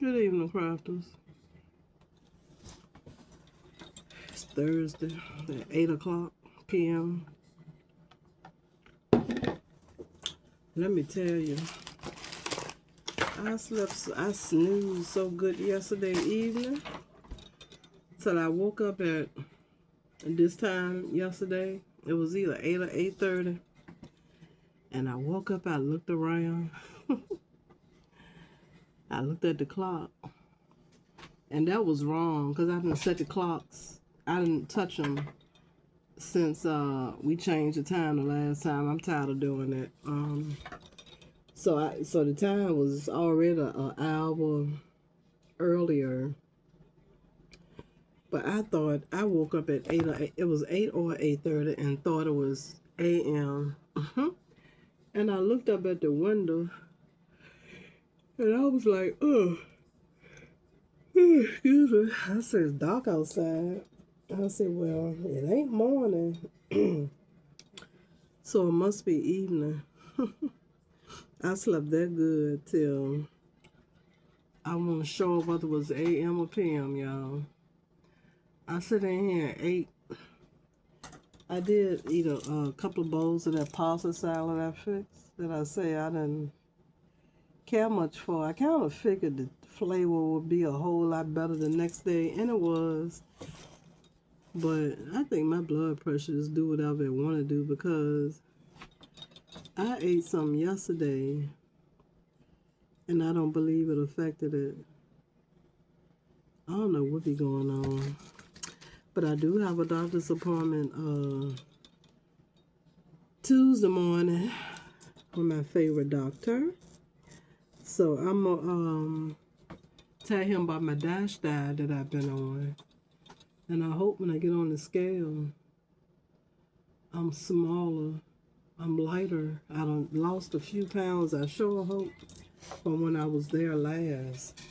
Good evening, crafters. It's Thursday at 8 o'clock p.m. Let me tell you, I snoozed so good yesterday evening till I woke up at this time yesterday. It was either 8 or 8:30. And I woke up, I looked around. I looked at the clock. And that was wrong because I didn't set the clocks. I didn't touch them since we changed the time the last time. I'm tired of doing it. So the time was already an hour earlier. But I thought I woke up at 8 or 8, it was 8 or 8:30 and thought it was a.m. And I looked up at the window and I was like, oh, excuse me. I said, it's dark outside. I said, well, it ain't morning. So it must be evening. I slept that good till I wasn't sure whether it was a.m. or p.m., y'all. I sit in here at 8. I did eat a couple of bowls of that pasta salad I fixed that I say I didn't care much for. I kind of figured the flavor would be a whole lot better the next day, and it was. But I think my blood pressure just do whatever it want to do because I ate something yesterday and I don't believe it affected it. I don't know what be going on. But I do have a doctor's appointment Tuesday morning with my favorite doctor. So I'm going to tell him about my DASH diet that I've been on. And I hope when I get on the scale, I'm smaller, I'm lighter. I done lost a few pounds, I sure hope, from when I was there last.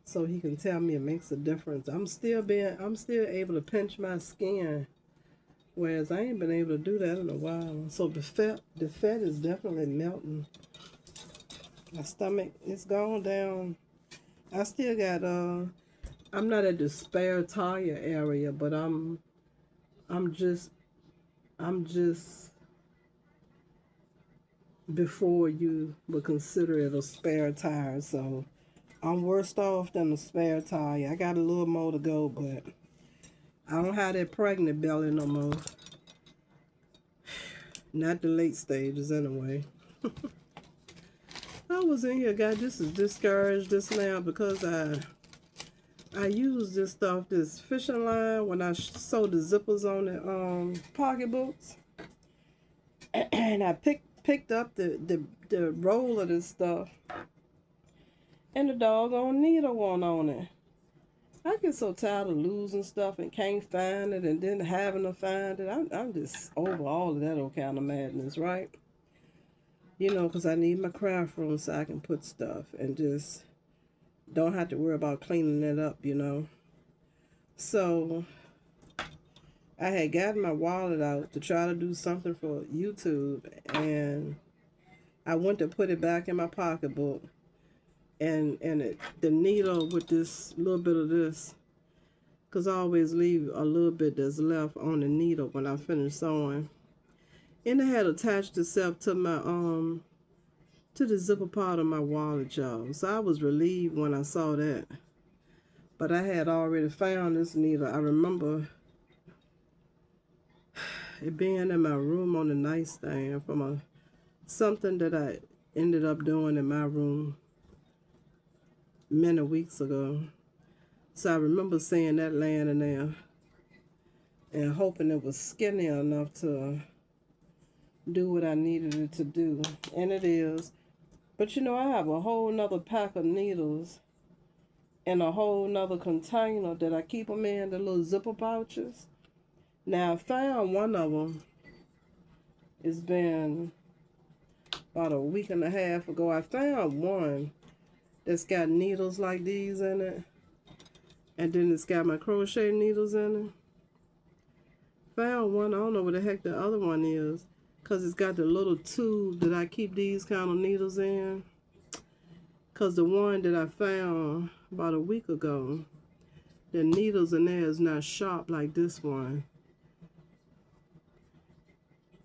So he can tell me it makes a difference. I'm still able to pinch my skin, whereas I ain't been able to do that in a while. So the fat is definitely melting. My stomach is gone down. I still got I'm not at the spare tire area, but I'm just before you would consider it a spare tire, so I'm worse off than a spare tire. I got a little more to go, but I don't have that pregnant belly no more. Not the late stages anyway. I was in here, guys. This is discouraged this now because I used this stuff, this fishing line, when I sewed the zippers on the pocketbooks, and I picked up the roll of this stuff, and the doggone needle wasn't on it. I get so tired of losing stuff and can't find it, and then having to find it. I'm just over all of that old kind of madness, right? You know, because I need my craft room so I can put stuff and just don't have to worry about cleaning it up, you know. So I had gotten my wallet out to try to do something for YouTube, and I went to put it back in my pocketbook, and the needle with this little bit of this, because I always leave a little bit that's left on the needle when I finish sewing, and it had attached itself to my to the zipper part of my wallet, y'all. So I was relieved when I saw that. But I had already found this needle. I remember it being in my room on the nightstand from something that I ended up doing in my room many weeks ago. So I remember seeing that laying in there and hoping it was skinny enough to do what I needed it to do. And it is. But you know, I have a whole nother pack of needles in a whole nother container that I keep them in, the little zipper pouches. Now, I found one of them. It's been about a week and a half ago. I found one that's got needles like these in it. And then it's got my crochet needles in it. Found one. I don't know what the heck the other one is, because it's got the little tube that I keep these kind of needles in. Because the one that I found about a week ago. The needles in there is not sharp like this one.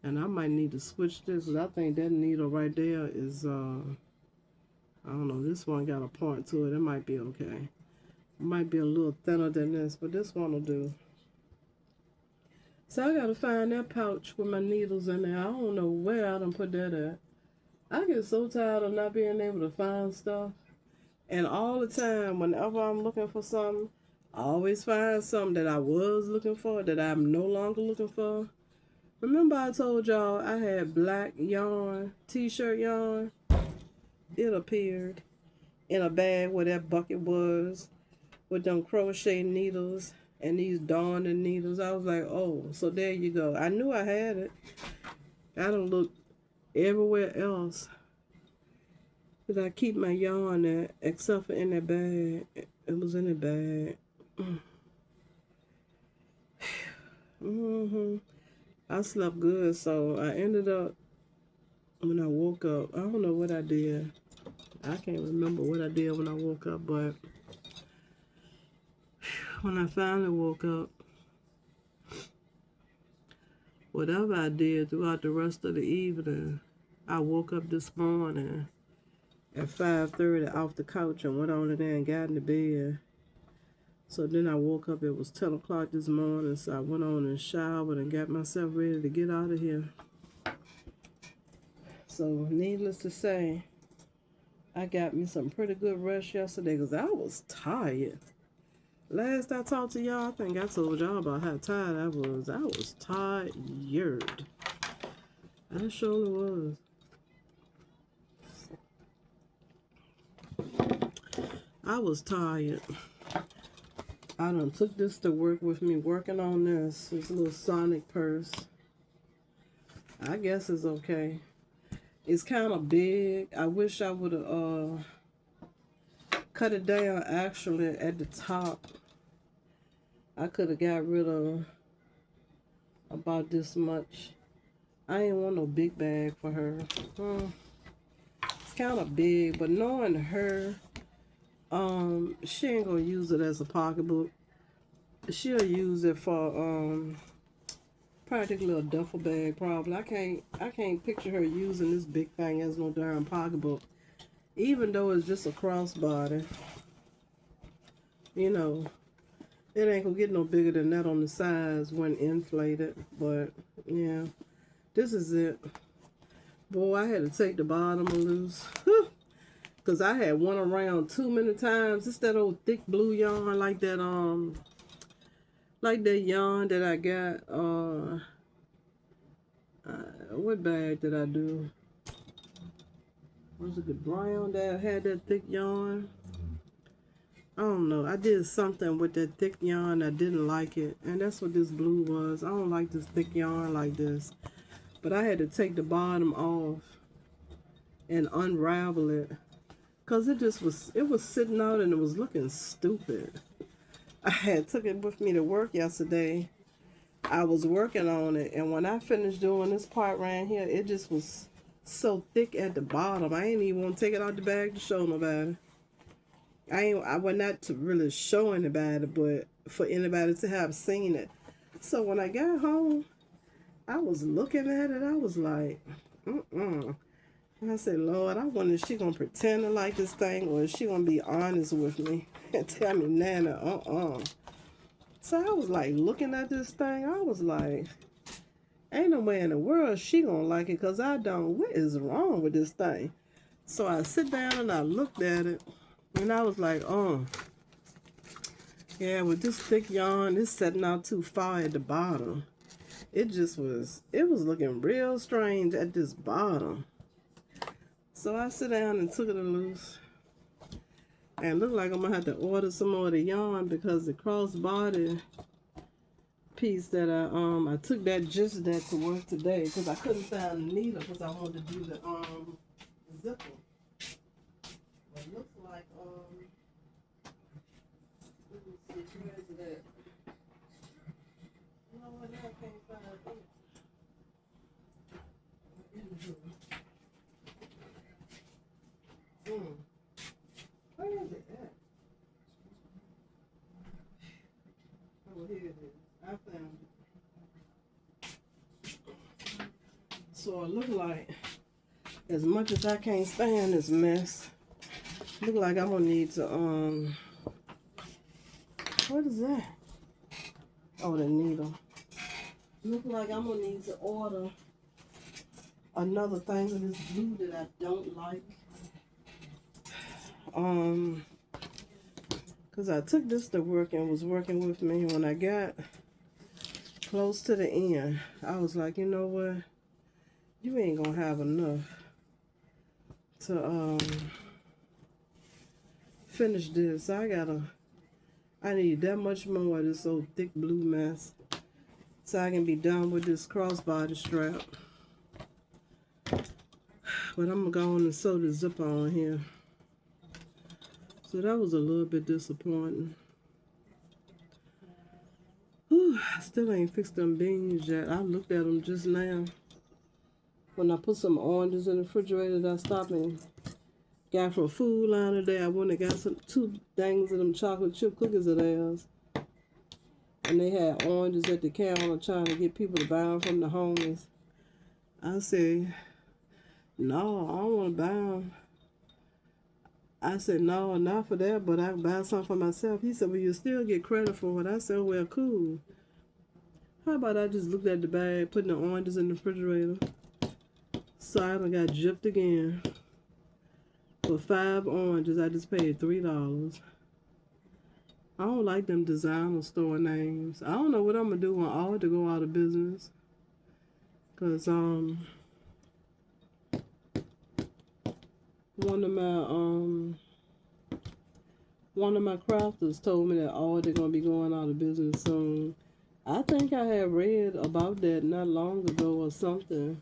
And I might need to switch this, because I think that needle right there is, I don't know, this one got a point to it. It might be okay. It might be a little thinner than this, but this one will do. So I gotta find that pouch with my needles in there. I don't know where I done put that at. I get so tired of not being able to find stuff. And all the time, whenever I'm looking for something, I always find something that I was looking for that I'm no longer looking for. Remember I told y'all I had black yarn, t-shirt yarn? It appeared in a bag where that bucket was with them crochet needles and these darning needles. I was like, oh, so there you go. I knew I had it. I done looked everywhere else that I keep my yarn at, except for in that bag. It was in the bag. I slept good, so I ended up, when I woke up, I don't know what I did. I can't remember what I did when I woke up, but when I finally woke up, whatever I did throughout the rest of the evening, I woke up this morning at 5:30 off the couch and went on in there and got in the bed. So then I woke up, it was 10 o'clock this morning, so I went on and showered and got myself ready to get out of here. So needless to say, I got me some pretty good rest yesterday because I was tired. Last I talked to y'all, I think I told y'all about how tired I was. I was tired. I surely was. I was tired. I done took this to work with me, working on this little Sonic purse. I guess it's okay. It's kind of big. I wish I would have cut it down actually at the top. I could have got rid of about this much. I ain't want no big bag for her. It's kind of big, but knowing her, she ain't gonna use it as a pocketbook. She'll use it for probably a little duffel bag probably. I can't picture her using this big thing as no darn pocketbook. Even though it's just a crossbody. You know, it ain't gonna get no bigger than that on the sides when inflated. But yeah, this is it. Boy, I had to take the bottom loose. Cause I had one around too many times. It's that old thick blue yarn like that yarn that I got. What bag did I do? Was it the brown that had that thick yarn? I don't know. I did something with that thick yarn. I didn't like it. And that's what this blue was. I don't like this thick yarn like this. But I had to take the bottom off and unravel it. Because it was sitting out and it was looking stupid. I had took it with me to work yesterday. I was working on it. And when I finished doing this part right here, it just was so thick at the bottom. I ain't even want to take it out the bag to show nobody. I was not to really show anybody, but for anybody to have seen it. So when I got home, I was looking at it. I was like, And I said, Lord, I wonder if she gonna pretend to like this thing, or is she gonna be honest with me and tell me, Nana, So I was like looking at this thing. I was like, ain't no way in the world she gonna like it, because I don't. What is wrong with this thing? So I sit down and I looked at it. And I was like, yeah, with this thick yarn, it's setting out too far at the bottom. It was looking real strange at this bottom. So I sit down and took it loose. And it looked like I'm going to have to order some more of the yarn, because the crossbody piece that I took that to work today, because I couldn't find the needle, because I wanted to do the zipper. It looks like, let me see, where is it at? You know what, now I can't find it. Where is it at? So it look like, as much as I can't stand this mess, look like I'm gonna need to, what is that? Oh, the needle. Look like I'm gonna need to order another thing of this glue that I don't like. Cause I took this to work and was working with me. When I got close to the end, I was like, you know what? You ain't gonna have enough to finish this. I need that much more of this old thick blue mess so I can be done with this crossbody strap. But I'm gonna go on and sew the zipper on here. So that was a little bit disappointing. Whew, I still ain't fixed them beans yet. I looked at them just now. When I put some oranges in the refrigerator that I stopped and got from Food Line today, I went and got two things of them chocolate chip cookies of theirs. And they had oranges at the counter trying to get people to buy them from the homeless. I said, no, I don't want to buy them. I said, no, not for that, but I can buy some for myself. He said, well, you still get credit for it. I said, well, cool. How about I just looked at the bag, putting the oranges in the refrigerator. So I done got gypped again. For 5 oranges, I just paid $3. I don't like them designer store names. I don't know what I'm going to do when all to go out of business. Because, one of my crafters told me that they're gonna be going out of business soon. I think I had read about that not long ago or something.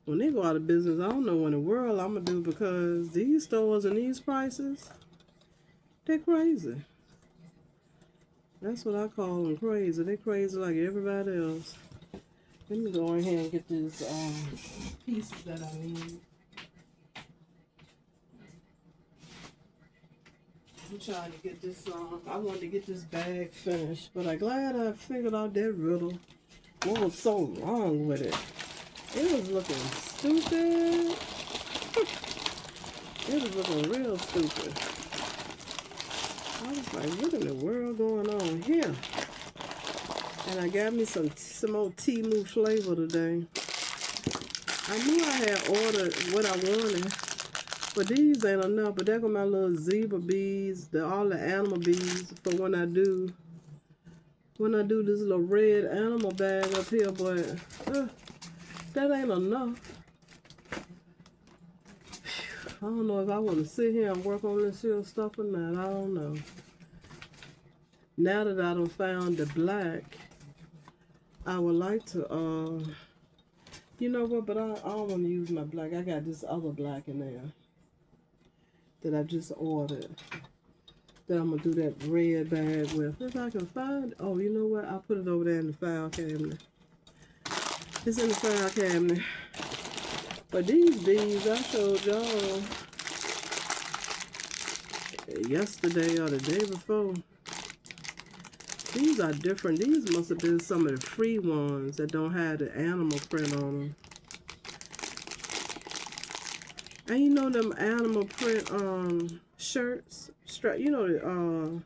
When they go out of business, I don't know what in the world I'm gonna do, because these stores and these prices, they're crazy. That's what I call them, crazy. They're crazy like everybody else. Let me go in here and get these pieces that I need. I'm trying to get this I wanted to get this bag finished, but I'm glad I figured out that riddle. What was so wrong with it? It was looking stupid. It was looking real stupid. I was like, what in the world going on here? And I got me some old Temu flavor today. I knew I had ordered what I wanted. But these ain't enough. But there go my little zebra beads, all the animal beads for when I do this little red animal bag up here. But that ain't enough. I don't know if I want to sit here and work on this here stuff or not. I don't know. Now that I done found the black, I would like to, you know what? But I don't want to use my black. I got this other black in there that I just ordered, that I'm going to do that red bag with. If I can find, oh, you know what? I'll put it over there in the file cabinet. It's in the file cabinet. But these beads I showed y'all yesterday or the day before, these are different. These must have been some of the free ones that don't have the animal print on them. And you know them animal print shirts, you know,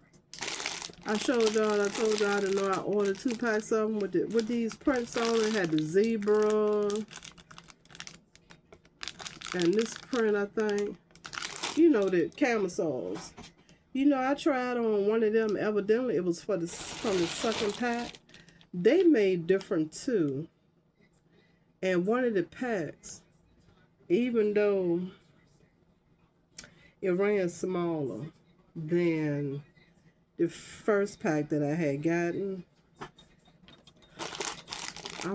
I showed y'all, I told y'all to know I ordered 2 packs of them with these prints on it. It had the zebra and this print, I think. You know, the camisoles. You know, I tried on one of them. Evidently, it was from the second pack. They made different too. And one of the packs, even though it ran smaller than the first pack that I had gotten, I'm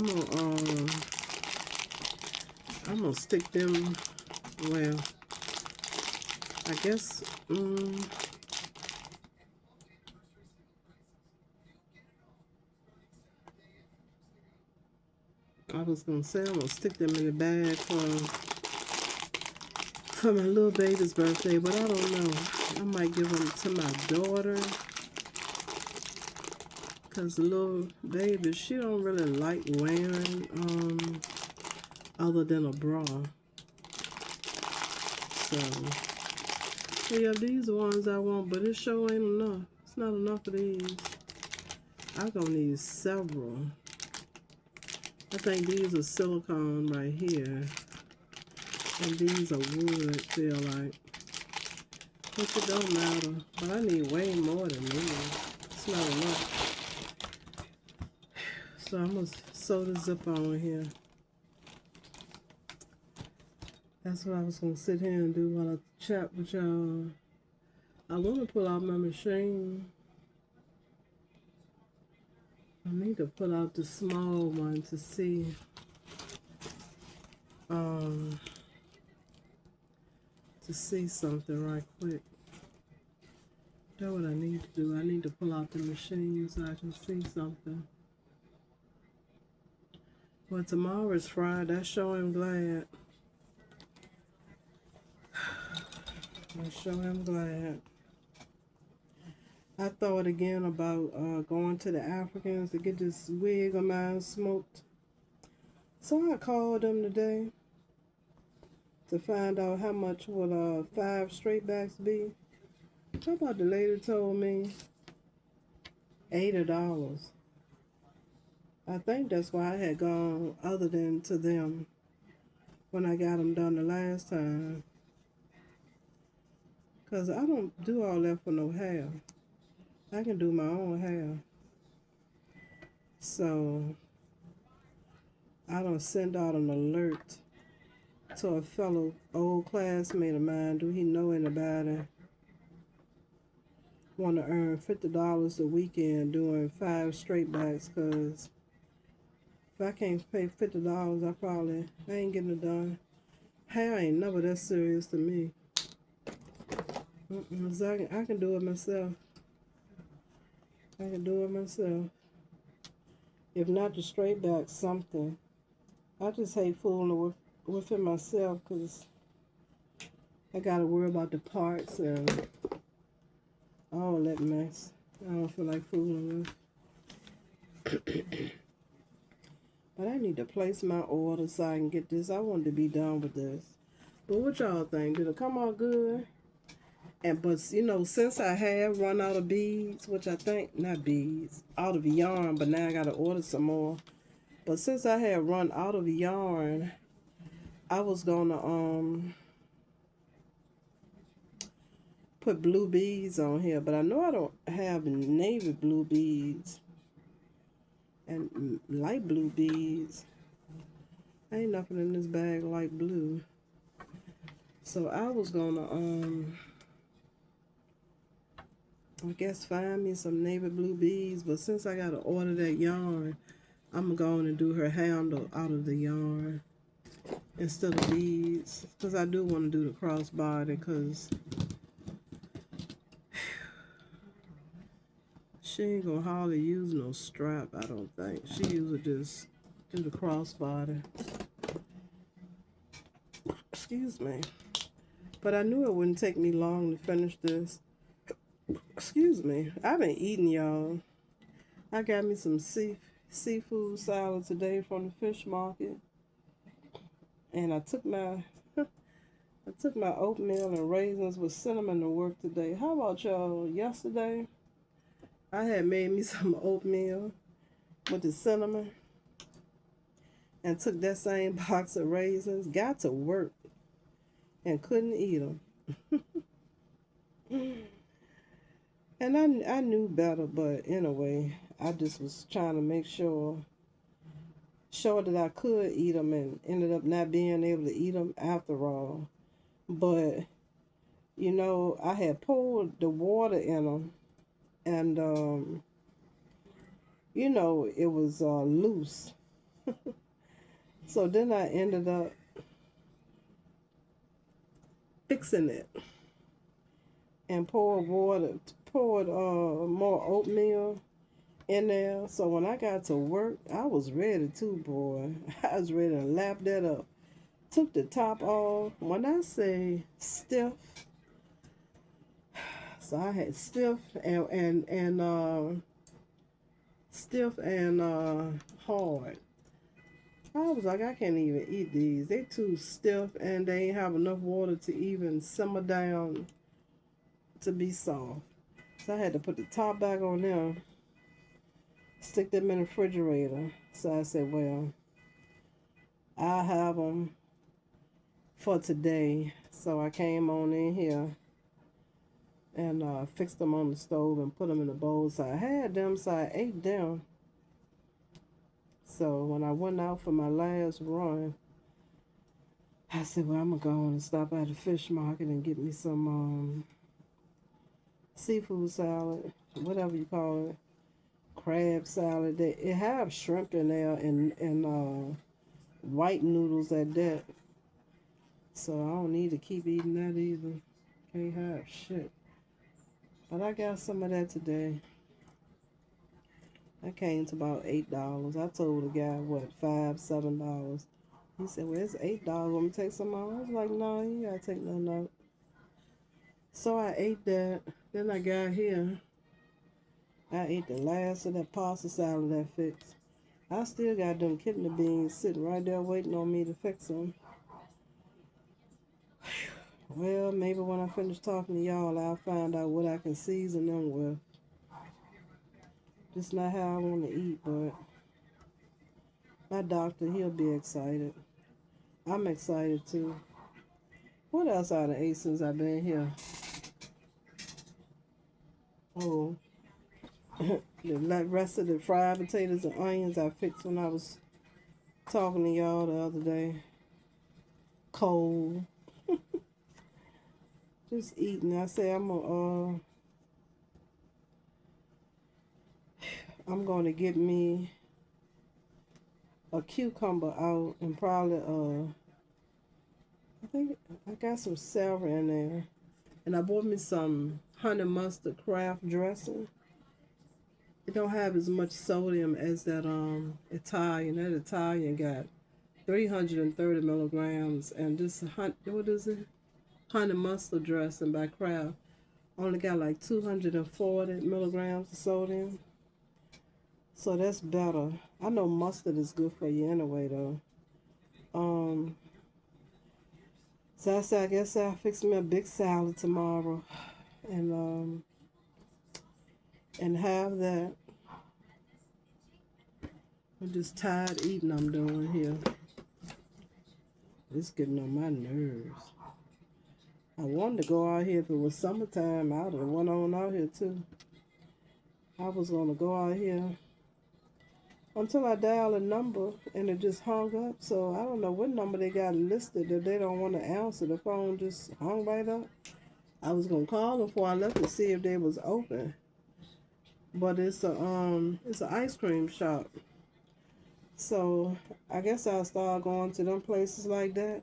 gonna stick them. Well, I guess. I was gonna say I'm gonna stick them in the bag for my little baby's birthday, but I don't know. I might give them to my daughter, because the little baby, she don't really like wearing other than a bra. So, yeah, these are ones I want, but it sure ain't enough. It's not enough of these. I'm gonna need several. I think these are silicone right here. And these are wood, feel like. Which it don't matter. But I need way more than these. It's not enough. So I'm gonna sew the zip on here. That's what I was gonna sit here and do while I chat with y'all. I wanna pull out my machine. I need to pull out the small one to see. To see something right quick. That's what I need to do. I need to pull out the machine so I can see something. Well, tomorrow is Friday. I sure am glad. I sure am glad. I thought again about going to the Africans to get this wig of mine smoked. So I called them today to find out how much would 5 straight backs be. How about the lady told me $80. I think that's why I had gone other than to them when I got them done the last time. Because I don't do all that for no hair. I can do my own hair. So I don't send out an alert to a fellow old classmate of mine. Do he know anybody want to earn $50 a weekend doing 5 straight backs? Because if I can't pay $50, I ain't getting it done. Hair ain't never that serious to me. So I can do it myself. I can do it myself. If not the straight back, something. I just hate fooling with it myself because I got to worry about the parts and all that mess. I don't feel like fooling with. But I need to place my order so I can get this. I want to be done with this. But what y'all think? Did it come out good? But you know, since I have run out of beads, which I think, not beads, out of yarn, but now I got to order some more. But since I have run out of yarn, I was going to put blue beads on here. But I know I don't have navy blue beads and light blue beads. Ain't nothing in this bag light blue. So I was going to, I guess find me some navy blue beads, but since I gotta order that yarn, I'm going to do her handle out of the yarn instead of beads, because I do want to do the crossbody, because she ain't gonna hardly use no strap, I don't think. She usually just do the crossbody. Excuse me. But I knew it wouldn't take me long to finish this. Excuse me. I've been eating, y'all. I got me some seafood salad today from the fish market. And I took my oatmeal and raisins with cinnamon to work today. How about y'all? Yesterday, I had made me some oatmeal with the cinnamon and took that same box of raisins, got to work, and couldn't eat them. And I knew better, but anyway, I just was trying to make sure that I could eat them, and ended up not being able to eat them after all. But, you know, I had poured the water in them, and, you know, it was loose. So then I ended up fixing it and poured more oatmeal in there. So when I got to work, I was ready too, boy. I was ready to lap that up. Took the top off. When I say stiff, so I had stiff and hard. I was like, I can't even eat these. They too stiff and they ain't have enough water to even simmer down to be soft. So I had to put the top back on them, stick them in the refrigerator. So I said, well, I'll have them for today. So I came on in here and fixed them on the stove and put them in a bowl. So I had them, so I ate them. So when I went out for my last run, I said, well, I'm going to go on and stop at the fish market and get me some seafood salad, whatever you call it, crab salad. It have shrimp in there and white noodles at that. So I don't need to keep eating that either. Can't have shit. But I got some of that today. That came to about $8. I told the guy, what, $5, $7. He said, well, it's $8. Want me to take some out? I was like, no, you gotta take nothing out. So I ate that. Then I got here. I ate the last of that pasta salad I fixed. I still got them kidney beans sitting right there waiting on me to fix them. Well, maybe when I finish talking to y'all, I'll find out what I can season them with. Just not how I want to eat, but my doctor, he'll be excited. I'm excited too. What else I done ate since I've been here? Oh, the rest of the fried potatoes and onions I fixed when I was talking to y'all the other day. Cold. Just eating. I say I'm gonna get me a cucumber out and probably I think I got some celery in there. And I bought me some honey mustard craft dressing. It don't have as much sodium as that Italian. That Italian got 330 milligrams, and this what is it? Honey mustard dressing by Kraft only got like 240 milligrams of sodium. So that's better. I know mustard is good for you anyway, though. So I said, I guess I'll fix me a big salad tomorrow, and have that. I'm just tired eating. I'm doing here. It's getting on my nerves. I wanted to go out here if it was summertime. I would have went on out here too. I was gonna go out here until I dialed a number and it just hung up. So I don't know what number they got listed that they don't want to answer. The phone just hung right up. I was gonna call them before I left to see if they was open. But it's an ice cream shop. So I guess I'll start going to them places like that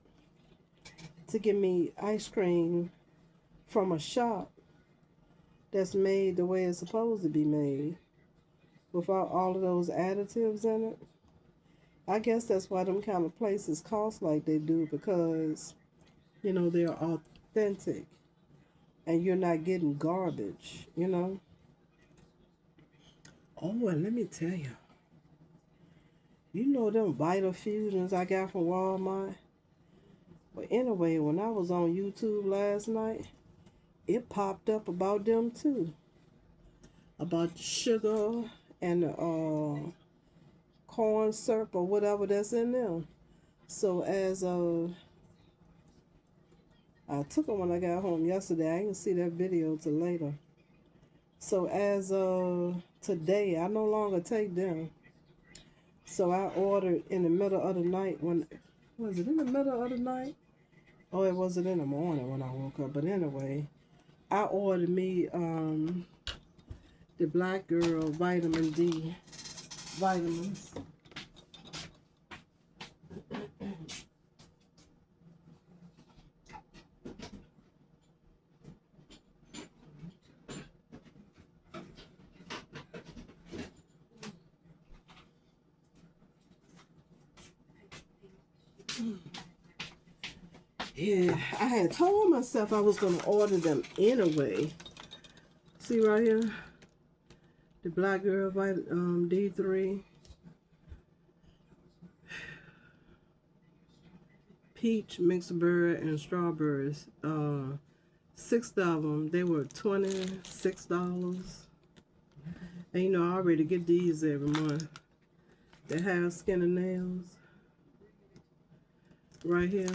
to get me ice cream from a shop that's made the way it's supposed to be made, without all of those additives in it. I guess that's why them kind of places cost like they do, because, you know, they're authentic and you're not getting garbage, you know. Oh, and let me tell you know them Vital Fusions I got from Walmart? But anyway, when I was on YouTube last night, it popped up about them too. About the sugar and the corn syrup or whatever that's in them. So as I took them when I got home yesterday. I didn't see that video till later. So as today, I no longer take them. So I ordered in the middle of the night. When was it, in the middle of the night? Oh, it wasn't in the morning when I woke up. But anyway, I ordered me the Black Girl Vitamin D vitamins. Yeah, I had told myself I was going to order them anyway. See right here? The Black Girl D3. peach, mixed berry, and strawberries. 6 of them. They were $26. And you know, I already get these every month. They have skin and nails right here.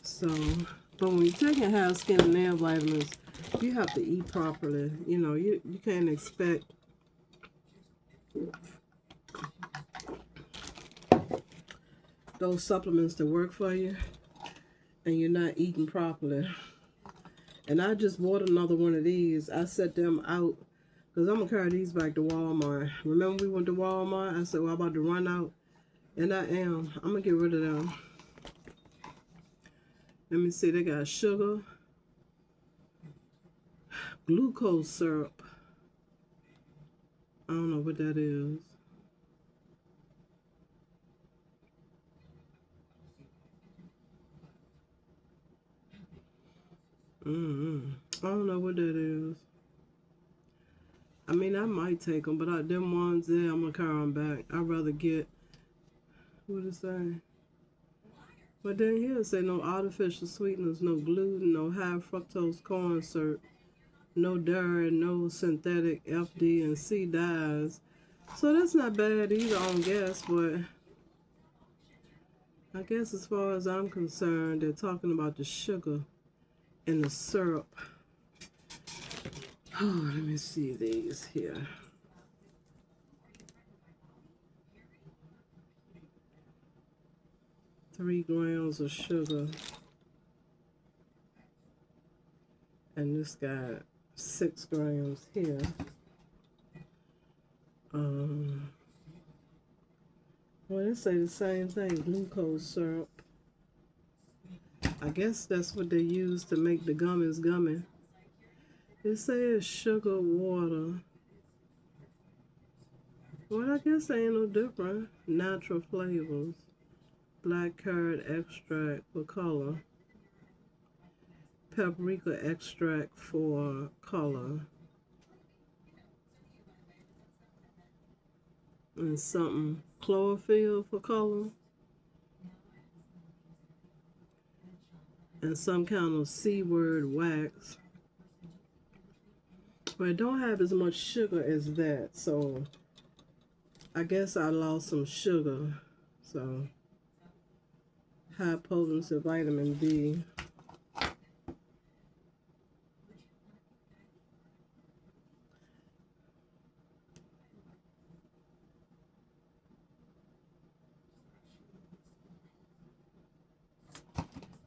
So, but when you're taking hair, skin, and nail vitamins, you have to eat properly. You know, you can't expect those supplements to work for you and you're not eating properly. And I just bought another one of these. I set them out because I'm going to carry these back to Walmart. Remember we went to Walmart? I said, well, I'm about to run out. And I am. I'm going to get rid of them. Let me see. They got sugar, glucose syrup. I don't know what that is. I don't know what that is. I mean, I might take them, but them ones there, I'm going to carry them back. I'd rather get, what it say? But then here it say no artificial sweeteners, no gluten, no high fructose corn syrup, no dairy, no synthetic FD and C dyes. So that's not bad either, I don't guess, but I guess as far as I'm concerned, they're talking about the sugar and the syrup. Oh, let me see these here. Three grams of sugar. And this got 6 grams here. Well, they say the same thing, glucose syrup. I guess that's what they use to make the gummies gummy. It says sugar water. Well, I guess they ain't no different. Natural flavors. Black currant extract for color. Paprika extract for color. And something chlorophyll for color. And some kind of C-word wax. But it don't have as much sugar as that, so I guess I lost some sugar. So high potency vitamin D.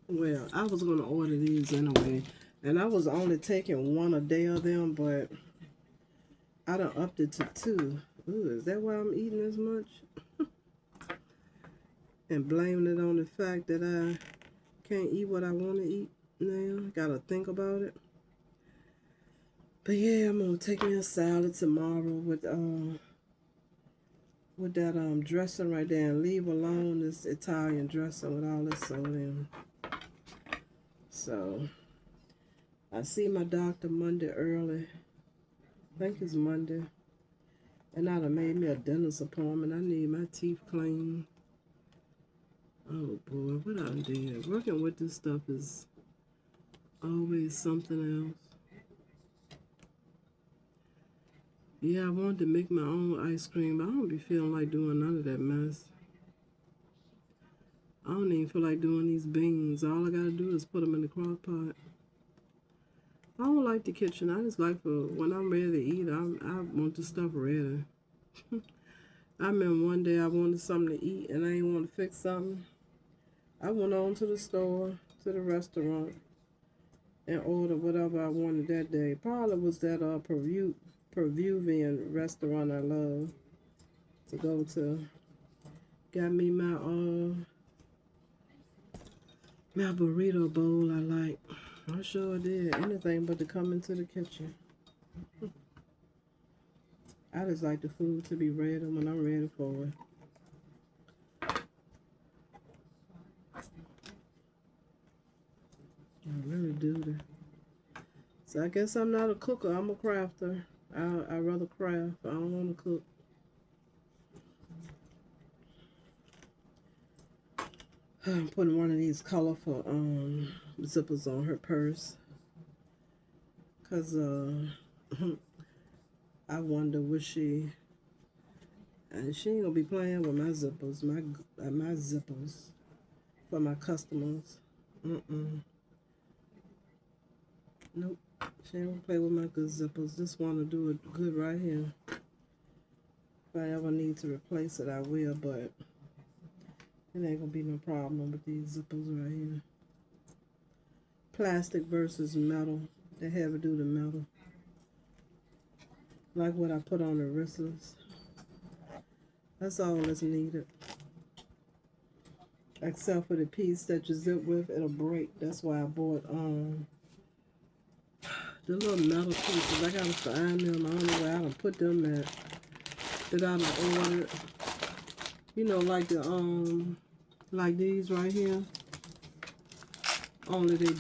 Well, I was going to order these anyway. And I was only taking 1 a day of them, but I done upped it to 2. Ooh, is that why I'm eating as much? And blaming it on the fact that I can't eat what I want to eat now. Gotta think about it. But yeah, I'm going to take me a salad tomorrow with that dressing right there and leave alone this Italian dressing with all this sodium. So I see my doctor Monday early. I think it's Monday. And I done made me a dentist appointment. I need my teeth cleaned. Oh boy, what I did. Working with this stuff is always something else. Yeah, I wanted to make my own ice cream, but I don't be feeling like doing none of that mess. I don't even feel like doing these beans. All I gotta do is put them in the crock pot. I don't like the kitchen. I just like for when I'm ready to eat, I want the stuff ready. I remember one day I wanted something to eat and I didn't want to fix something. I went on to the store, to the restaurant, and ordered whatever I wanted that day. Probably was that Peruvian restaurant I love to go to. Got me my burrito bowl I like. I sure did. Anything but to come into the kitchen. I just like the food to be ready when I'm ready for it. I really do that. So I guess I'm not a cooker. I'm a crafter. I rather craft. I don't want to cook. I'm putting one of these colorful zippers on her purse. Cause I wonder would she, and she ain't gonna be playing with my zippers, my zippers for my customers. Nope. She ain't gonna play with my good zippers. Just want to do it good right here. If I ever need to replace it, I will, but it ain't gonna be no problem with these zippers right here. Plastic versus metal. They heavy duty metal. Like what I put on the wristlets. That's all that's needed. Except for the piece that you zip with, it'll break. That's why I bought the little metal pieces. I gotta find them. I don't know where I done put them at. That I done ordered. You know, like the like these right here. Only they're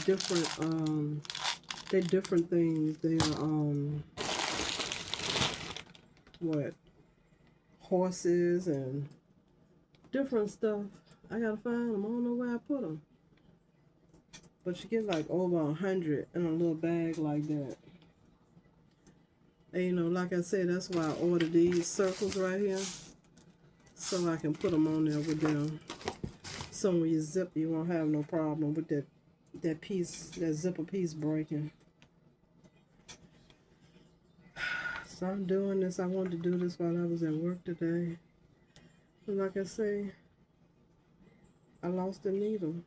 different things. They are what? Horses and different stuff. I gotta find them. I don't know where I put them. But you get like over 100 in a little bag like that. And you know, like I said, that's why I ordered these circles right here. So I can put them on there with them. So when you zip, you won't have no problem with that piece, that zipper piece breaking. So I'm doing this. I wanted to do this while I was at work today. And like I say, I lost a needle.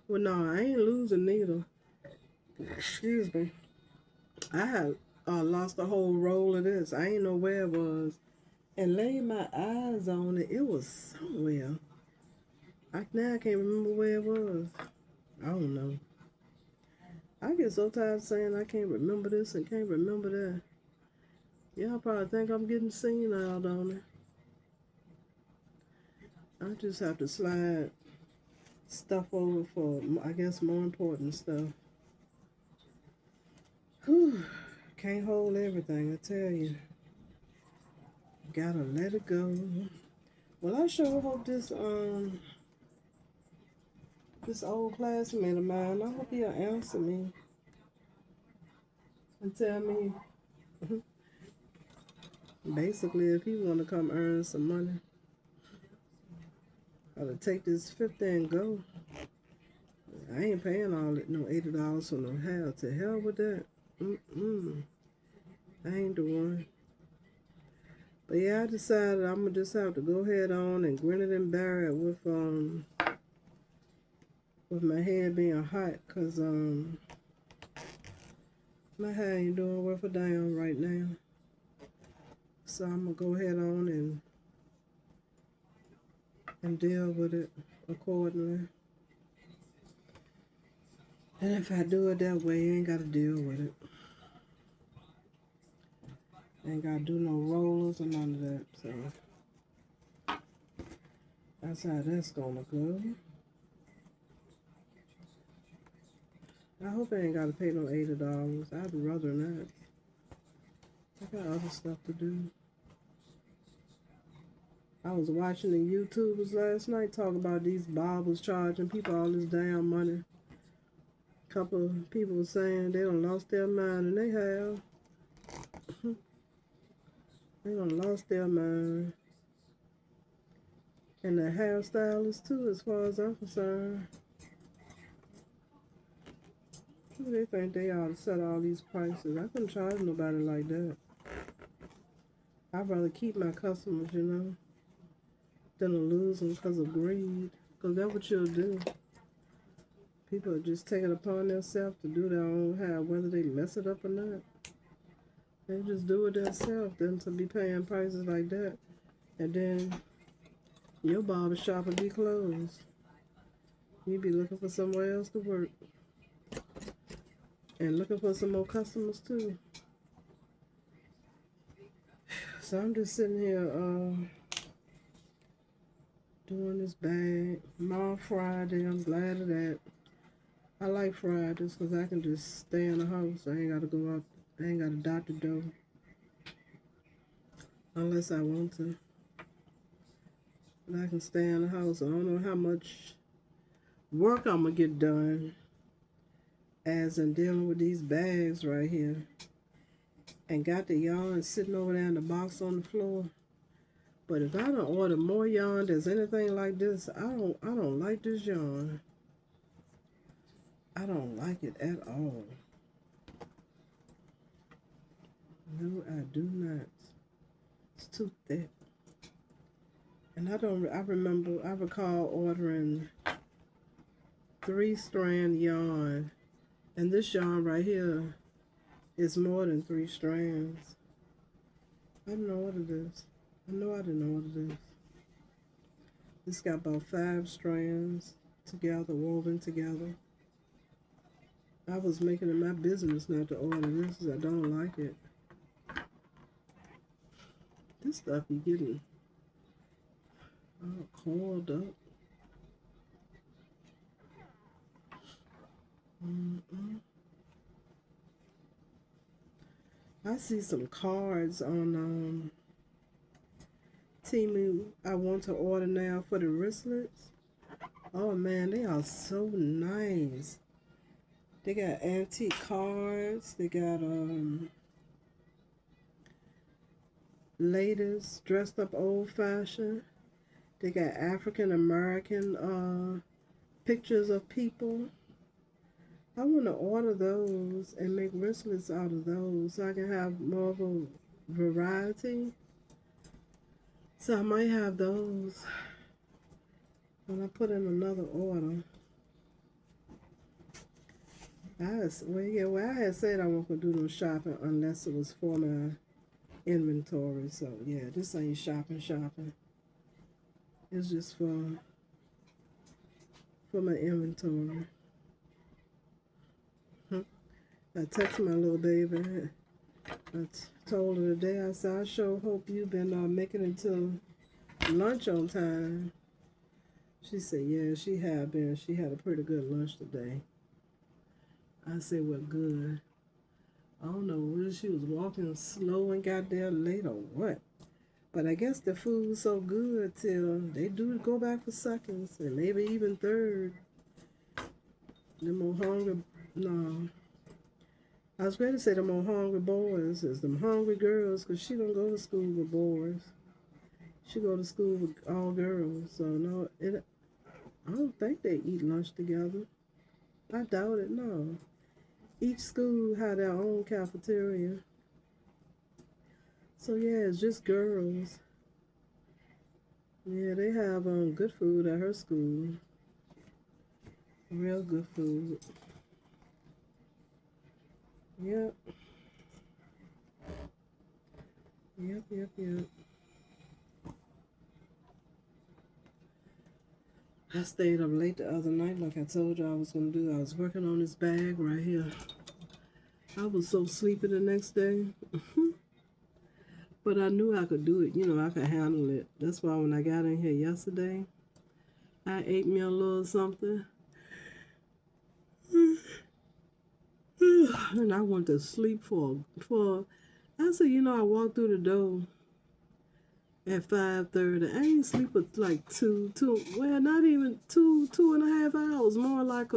Well, no, I ain't lose a needle. Excuse me. I had lost a whole roll of this. I ain't know where it was. And laid my eyes on it. It was somewhere. Now I can't remember where it was. I don't know. I get so tired of saying I can't remember this and can't remember that. Y'all probably think I'm getting senile, don't it? I just have to slide stuff over for, I guess, more important stuff. Whew. Can't hold everything, I tell you. Gotta let it go. Well, I sure hope this old classmate of mine, I hope he'll answer me and tell me basically if he want to come earn some money. I'll take this 50 and go. I ain't paying all it, no $80 for no hair. To hell with that. I ain't the one. But yeah, I decided I'm gonna just have to go ahead on and grin it and bear it with my hair being hot, cause my hair ain't doing worth a damn right now. So I'm gonna go ahead on and deal with it accordingly. And if I do it that way, I ain't gotta deal with it. Ain't gotta do no rollers or none of that. So that's how that's gonna go. I hope I ain't gotta pay no $80. I'd rather not. I got other stuff to do. I was watching the YouTubers last night talk about these barbers charging people all this damn money. A couple of people were saying they done lost their mind, and they have. They done lost their mind. And the hairstylists too, as far as I'm concerned. Who they think they ought to set all these prices? I couldn't charge nobody like that. I'd rather keep my customers, you know, than to lose them because of greed. Because that's what you'll do. People are just taking it upon themselves to do their own hair, whether they mess it up or not. They just do it themselves than to be paying prices like that. And then your barber shop will be closed. You be looking for somewhere else to work. And looking for some more customers too. So I'm just sitting here doing this bag. Tomorrow Friday, I'm glad of that. I like Fridays because I can just stay in the house. I ain't got to go out. I ain't got to dot the door. Unless I want to. And I can stay in the house. I don't know how much work I'm going to get done as in dealing with these bags right here. And got the yarn sitting over there in the box on the floor. But if I don't order more yarn that's anything like this, I don't like this yarn. I don't like it at all. No, I do not. It's too thick. And I recall ordering 3-strand yarn. And this yarn right here is more than 3 strands. I don't know what it is. I know I didn't know what it is. It's got about 5 strands together, woven together. I was making it my business not to order this because I don't like it. This stuff be getting all coiled up. I see some cards on Temu I want to order now for the wristlets. Oh man, they are so nice. They got antique cards. They got ladies dressed up old fashioned. They got African American pictures of people. I want to order those and make wristlets out of those so I can have more of a variety. So I might have those when I put in another order. I had said I wasn't going to do no shopping unless it was for my inventory. So yeah, this ain't shopping. It's just for my inventory. I texted my little baby. I told her today, I said, I sure hope you've been making it to lunch on time. She said, yeah, she had been. She had a pretty good lunch today. I said, well, good. I don't know whether she was walking slow and got there late or what. But I guess the food's so good till they do go back for seconds and maybe even third. The more hungry, no. I was going to say the more hungry boys is them hungry girls because she don't go to school with boys. She go to school with all girls. So no, I don't think they eat lunch together. I doubt it, no. Each school had their own cafeteria. So yeah, it's just girls. Yeah, they have good food at her school. Real good food. Yep. Yep. I stayed up late the other night like I told you I was going to do. I was working on this bag right here. I was so sleepy the next day. But I knew I could do it. You know, I could handle it. That's why when I got in here yesterday, I ate me a little something. And I went to sleep I said, you know, I walked through the door at 5:30. I ain't sleep for like well, not even 2.5 hours. More like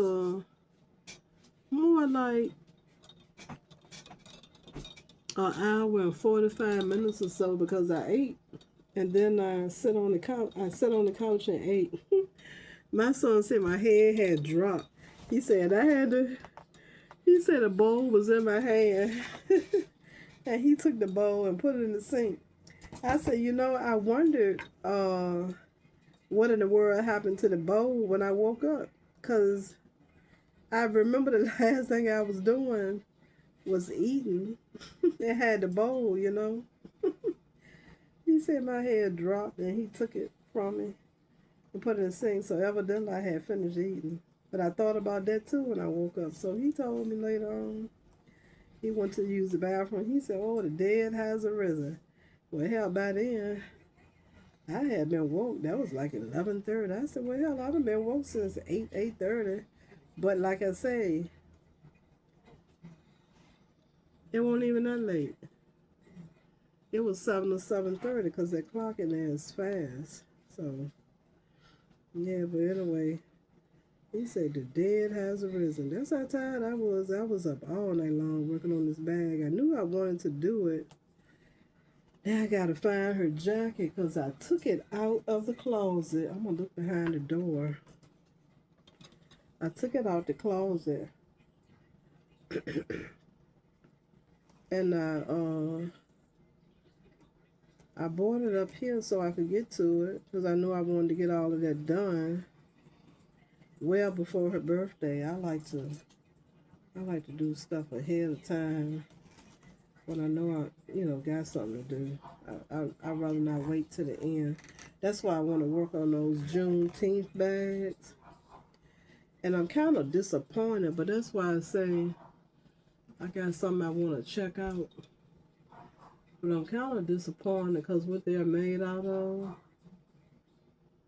an hour and 45 minutes or so because I ate. And then I sat on the couch and ate. My son said my head had dropped. He said he said a bowl was in my hand. And he took the bowl and put it in the sink. I said, you know, I wondered what in the world happened to the bowl when I woke up. Because I remember the last thing I was doing was eating. It had the bowl, you know. He said my head dropped and he took it from me and put it in the sink. So evidently I had finished eating. But I thought about that too when I woke up. So he told me later on, he went to use the bathroom. He said, oh, the dead has arisen. Well, hell, by then, I had been woke. That was like 11:30. I said, well, hell, I've been woke since 8:30. But like I say, it wasn't even that late. It was 7 or 7:30 because that clock in there is fast. So Yeah, but anyway, he said the dead has arisen. That's how tired I was. I was up all night long working on this bag. I knew I wanted to do it. Now I gotta find her jacket because I took it out of the closet. I'm gonna look behind the door. I took it out the closet and I brought it up here so I could get to it because I knew I wanted to get all of that done well before her birthday. I like to do stuff ahead of time when I know got something to do. I'd rather not wait to the end. That's why I want to work on those Juneteenth bags. And I'm kind of disappointed, but that's why I say I got something I want to check out. But I'm kind of disappointed because what they're made out of,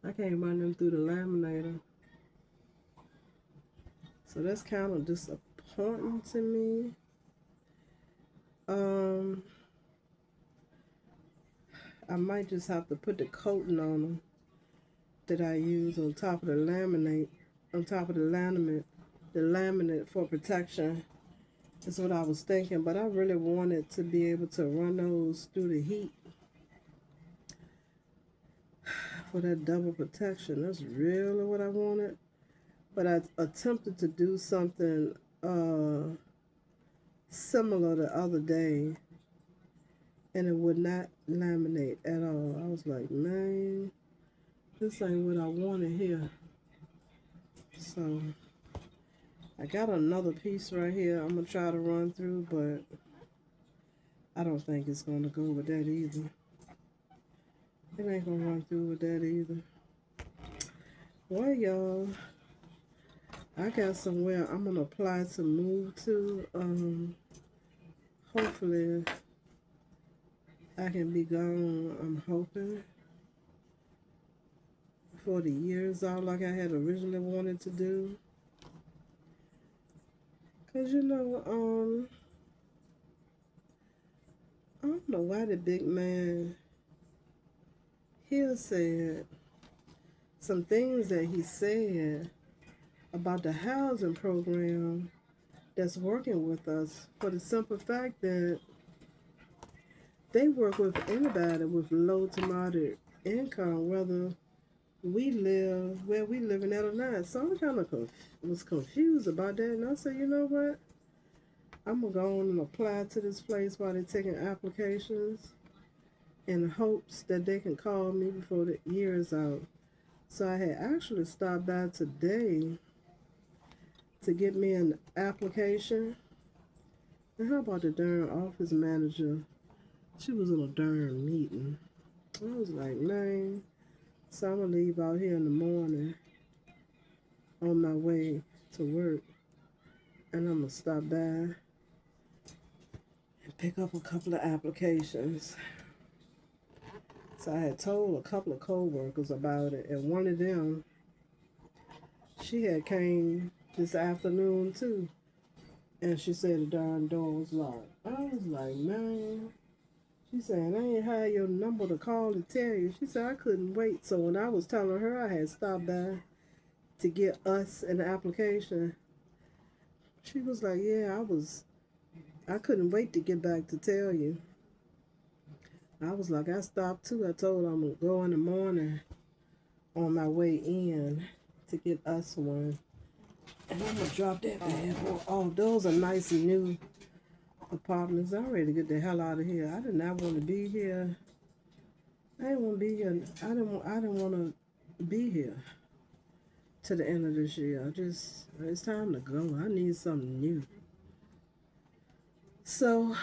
I can't run them through the laminator. So that's kind of disappointing to me. I might just have to put the coating on them that I use on top of the laminate, the laminate for protection. That's what I was thinking, but I really wanted to be able to run those through the heat for that double protection. That's really what I wanted. But I attempted to do something similar the other day, and it would not laminate at all. I was like, man, this ain't what I wanted here. So I got another piece right here I'm going to try to run through, but I don't think it's going to go with that either. It ain't going to run through with that either. Well, y'all, I got somewhere I'm going to apply to move to. Hopefully, I can be gone, I'm hoping, for the years out like I had originally wanted to do. Because, I don't know why the big man here said some things that he said about the housing program that's working with us, for the simple fact that they work with anybody with low to moderate income, whether we live where we living at or not. So I kind of was confused about that, and I said, you know what? I'm gonna go on and apply to this place while they're taking applications, in hopes that they can call me before the year is out. So I had actually stopped by today to get me an application. And how about the darn office manager? She was in a darn meeting. I was like, man. So I'm going to leave out here in the morning on my way to work. And I'm going to stop by and pick up a couple of applications. So I had told a couple of co-workers about it. And one of them, she had came this afternoon too. And she said the darn door was locked. I was like, man. She said, I ain't had your number to call to tell you. She said, I couldn't wait. So when I was telling her I had stopped by to get us an application, she was like, yeah, I couldn't wait to get back to tell you. I was like, I stopped too. I told her I'm going to go in the morning on my way in to get us one. And I'm going to drop that bad boy. Oh, those are nice and new apartments. I'm ready to get the hell out of here. I did not want to be here. I didn't want to be here. I didn't want to be here to the end of this year. It's time to go. I need something new. So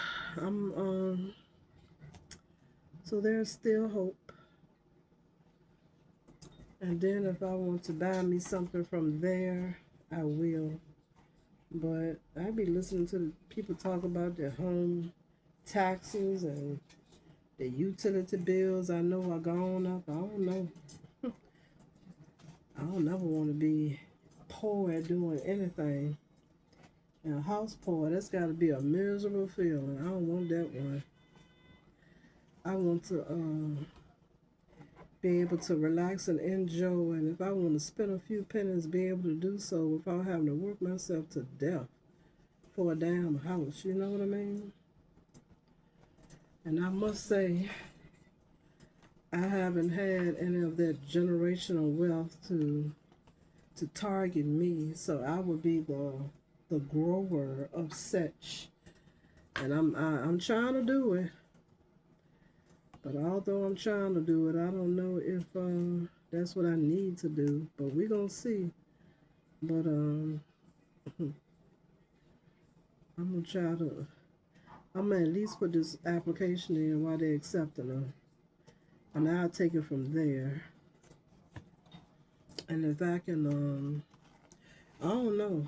so there's still hope. And then if I want to buy me something from there, I will. But I be listening to people talk about their home taxes and the utility bills. I know are going up. I don't know. I don't never want to be poor at doing anything. And house poor, that's got to be a miserable feeling. I don't want that one. I want to be able to relax and enjoy. And if I want to spend a few pennies, be able to do so without having to work myself to death for a damn house. You know what I mean? And I must say, I haven't had any of that generational wealth to target me, so I would be the grower of such. And I'm trying to do it. But although I'm trying to do it, I don't know if that's what I need to do. But we're going to see. But I'm going to try to, I'm going to at least put this application in while they're accepting them. And I'll take it from there. And if I can, I don't know,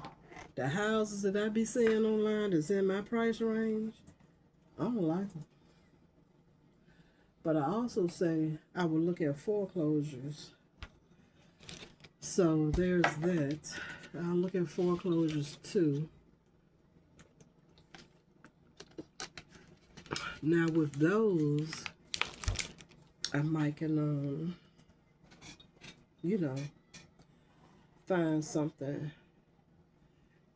the houses that I be seeing online that's in my price range, I don't like them. But I also say I would look at foreclosures. So there's that. I'll look at foreclosures too. Now with those, I might can, you know, find something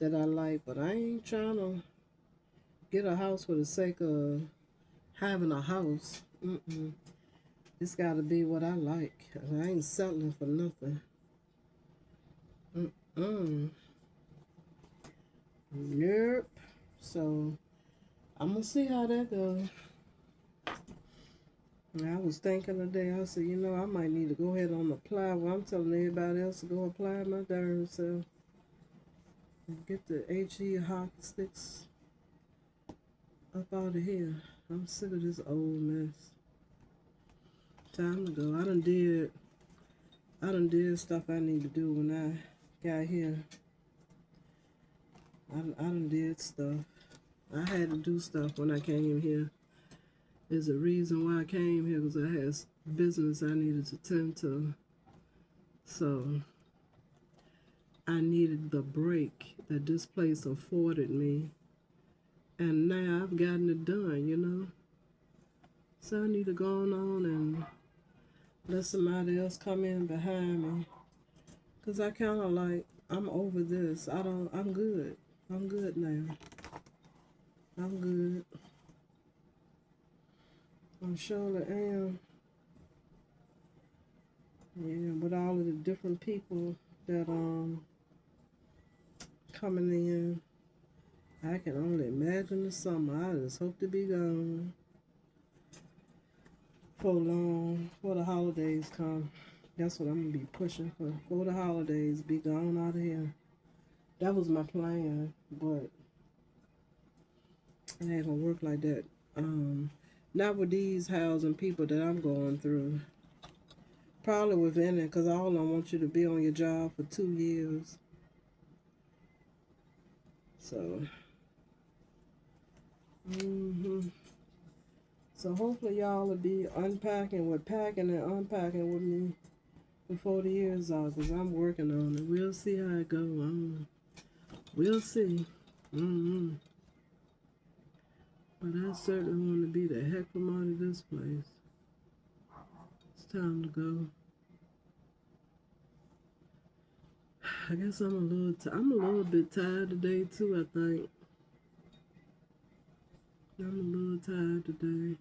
that I like. But I ain't trying to get a house for the sake of having a house. It's got to be what I like. I ain't settling for nothing. Yep. So I'm gonna see how that goes. I was thinking today, I said, you know, I might need to go ahead and apply. Well, I'm telling everybody else to go apply my darn self. And get the HE hockey sticks up out of here. I'm sick of this old mess. Time to go. I done did stuff I need to do when I got here. I done did stuff. I had to do stuff when I came here. There's a reason why I came here, because I had business I needed to tend to. So I needed the break that this place afforded me. And now I've gotten it done, you know. So I need to go on and let somebody else come in behind me. Because I kind of like, I'm over this. I'm good. I'm good now. I'm good. I surely am. Yeah, with all of the different people that coming in, I can only imagine the summer. I just hope to be gone for long, before the holidays come. That's what I'm gonna be pushing for. Before the holidays, be gone out of here. That was my plan, but it ain't gonna work like that. Not with these housing people that I'm going through. Probably within it, because all I want you to be on your job for 2 years. So, so hopefully y'all will be packing and unpacking with me before the year's out, because I'm working on it. We'll see how it goes. We'll see. But I certainly want to be the heck from out of this place. It's time to go. I guess I'm a little bit tired today too, I think. I'm a little tired today.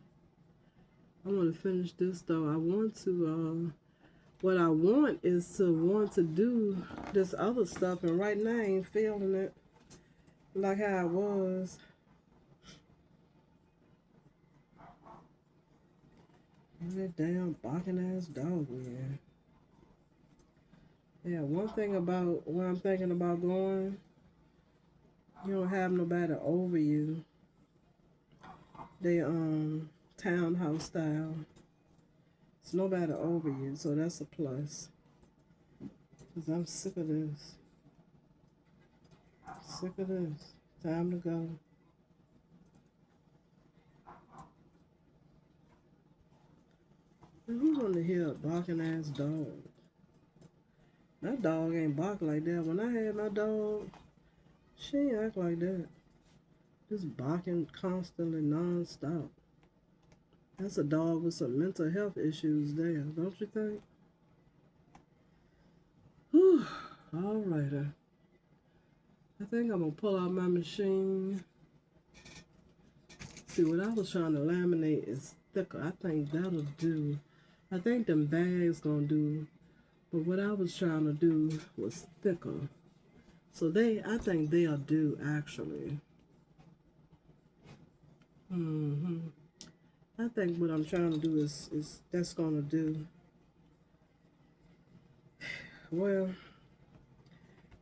I want to finish this though. I want to, what I want is to do this other stuff, and right now I ain't feeling it like how I was. That damn barking ass dog, man. Yeah, one thing about when I'm thinking about going, you don't have nobody over you. They townhouse style. It's nobody over you, so that's a plus. Cause I'm sick of this. Sick of this. Time to go. And who's gonna hear a barking ass dog? That dog ain't bark like that. When I had my dog, she ain't act like that. Just barking constantly, non-stop. That's a dog with some mental health issues there, don't you think? Whew. All right. I think I'm going to pull out my machine. See, what I was trying to laminate is thicker. I think that'll do. I think them bags going to do. But what I was trying to do was thicker. So I think they'll do actually. I think what I'm trying to do is that's going to do. Well,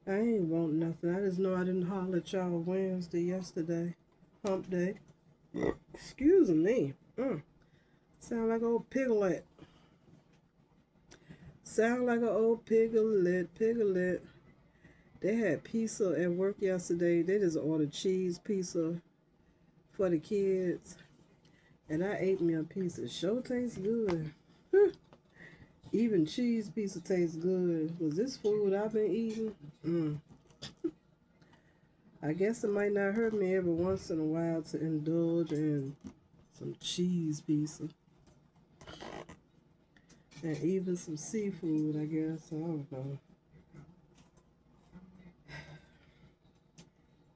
I ain't want nothing. I just know I didn't holler at y'all Wednesday yesterday. Hump day. Excuse me. Sound like old Piglet. Sound like an old Piglet. They had pizza at work yesterday. They just ordered cheese pizza for the kids. And I ate me a piece. It sure tastes good. Even cheese pizza tastes good. Was this food I've been eating? I guess it might not hurt me every once in a while to indulge in some cheese pizza. And even some seafood, I guess. I don't know.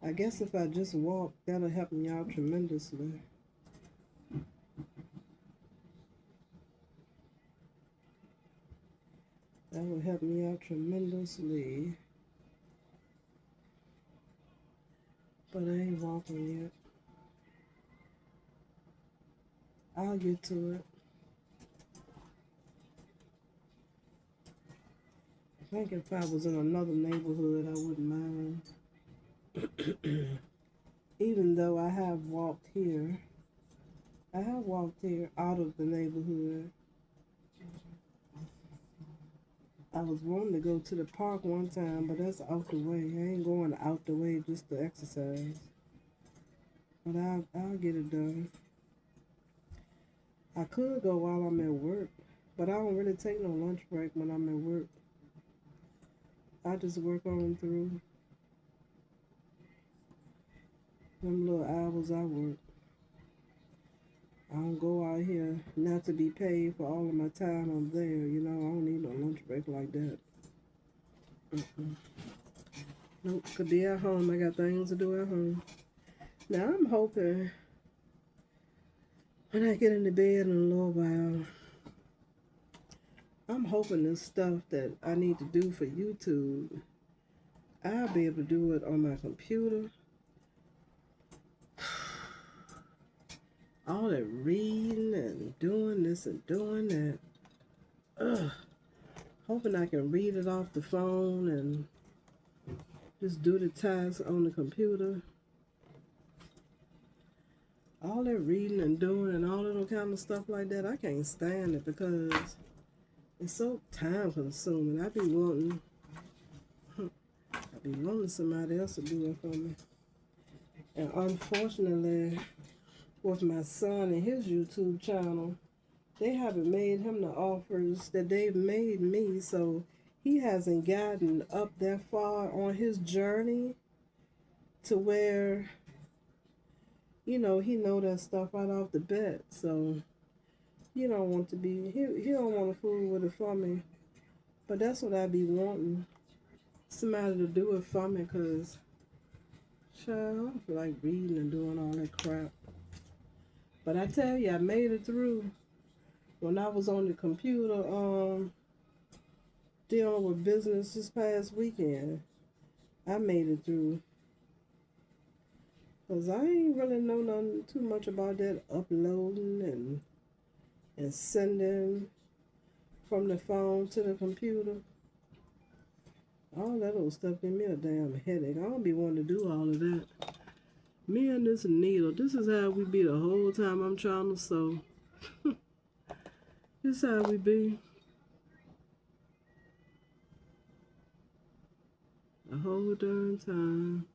I guess if I just walk, that'll help me out tremendously. That will help me out tremendously. But I ain't walking yet. I'll get to it. I think if I was in another neighborhood, I wouldn't mind. Even though I have walked here out of the neighborhood. I was wanting to go to the park one time, but that's out the way. I ain't going out the way just to exercise. But I'll get it done. I could go while I'm at work, but I don't really take no lunch break when I'm at work. I just work on through them little hours I work. I don't go out here not to be paid for all of my time I'm there. You know, I don't need no lunch break like that. Nope, could be at home. I got things to do at home. Now I'm hoping when I get into bed in a little while, I'm hoping this stuff that I need to do for YouTube, I'll be able to do it on my computer. All that reading and doing this and doing that. Hoping I can read it off the phone and just do the tasks on the computer. All that reading and doing and all that kind of stuff like that, I can't stand it because it's so time consuming. I be wanting somebody else to do it for me. And unfortunately, with my son and his YouTube channel, they haven't made him the offers that they've made me, so he hasn't gotten up that far on his journey to where, you know, he know that stuff right off the bat. So he don't want to be, he don't want to fool with it for me. But that's what I be wanting, somebody to do it for me, because child, I don't feel like reading and doing all that crap. But I tell you, I made it through. When I was on the computer dealing with business this past weekend, I made it through. Because I ain't really know nothing too much about that uploading and sending from the phone to the computer. All that old stuff give me a damn headache. I don't be wanting to do all of that. Me and this needle, this is how we be the whole time I'm trying to sew. This is how we be. The whole darn time.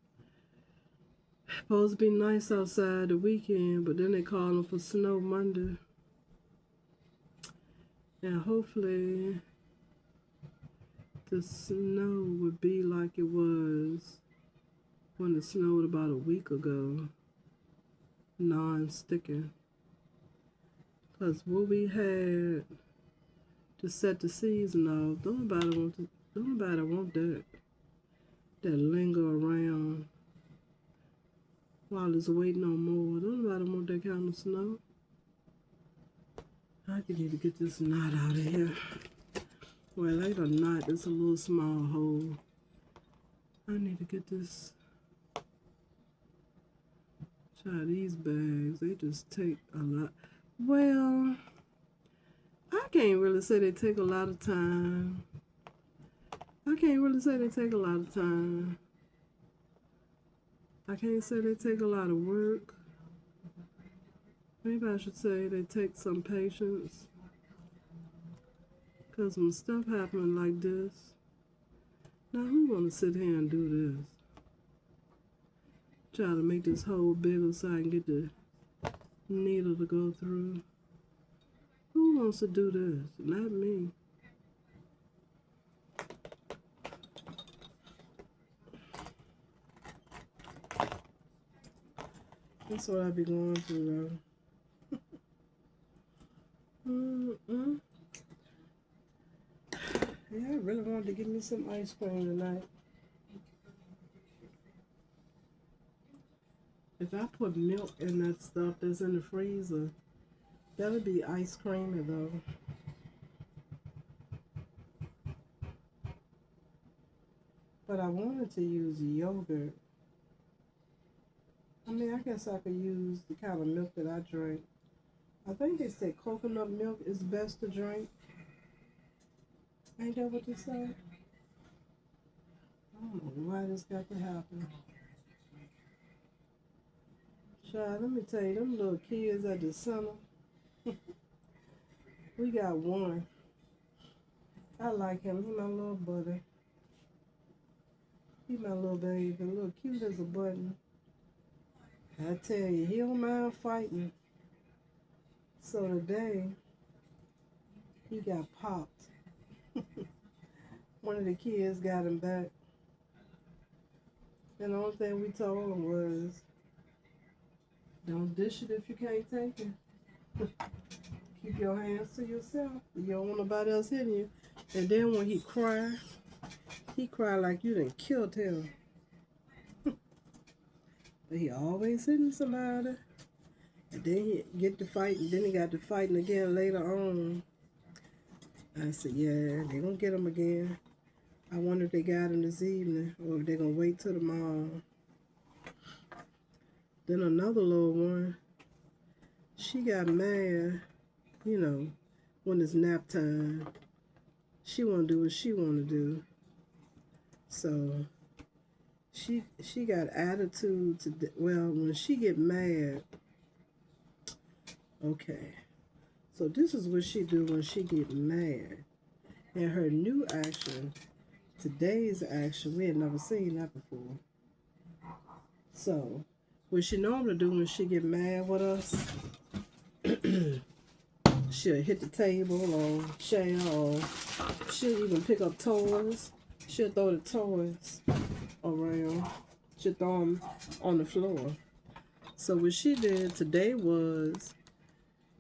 Supposed to be nice outside the weekend, but then they calling for snow Monday. And hopefully the snow would be like it was when it snowed about a week ago. Non-sticking. Because what we had to set the season off, don't nobody want that linger around while it's waiting on more. Don't nobody want that kind of snow. I can need to get this knot out of here. Well, it ain't a knot, it's a little small hole. I need to get this. Try these bags, they just take a lot. Well, I can't really say they take a lot of time. I can't really say they take a lot of time. I can't say they take a lot of work. Maybe I should say they take some patience. Because when stuff happens like this, now who want to sit here and do this? Try to make this hole bigger so I can get the needle to go through. Who wants to do this? Not me. That's what I be going through though. Yeah, I really wanted to get me some ice cream tonight. If I put milk in that stuff that's in the freezer, that'll be ice creamy though. But I wanted to use yogurt. I mean, I guess I could use the kind of milk that I drink. I think they say coconut milk is best to drink. Ain't that what they say? I don't know why this got to happen. Child, let me tell you, them little kids at the center. We got one. I like him. He my little buddy. He my little baby. Little cute as a button. I tell you, he don't mind fighting. So today, he got popped. One of the kids got him back. And the only thing we told him was, don't dish it if you can't take it. Keep your hands to yourself. You don't want nobody else hitting you. And then when he cried like you done killed him. But he always hitting somebody. And then he get to fighting. Then he got to fighting again later on. I said, yeah, they gonna get him again. I wonder if they got him this evening or if they gonna wait till tomorrow. Then another little one, she got mad, you know, when it's nap time. She wanna do what she wanna do. So she got attitude well, when she get mad, okay. So this is what she do when she get mad. And her new action, today's action, we had never seen that before. So what she normally do when she get mad with us, she'll hit the table or chair, or she'll even pick up toys. She'll throw the toys around. She'll throw them on the floor. So what she did today was,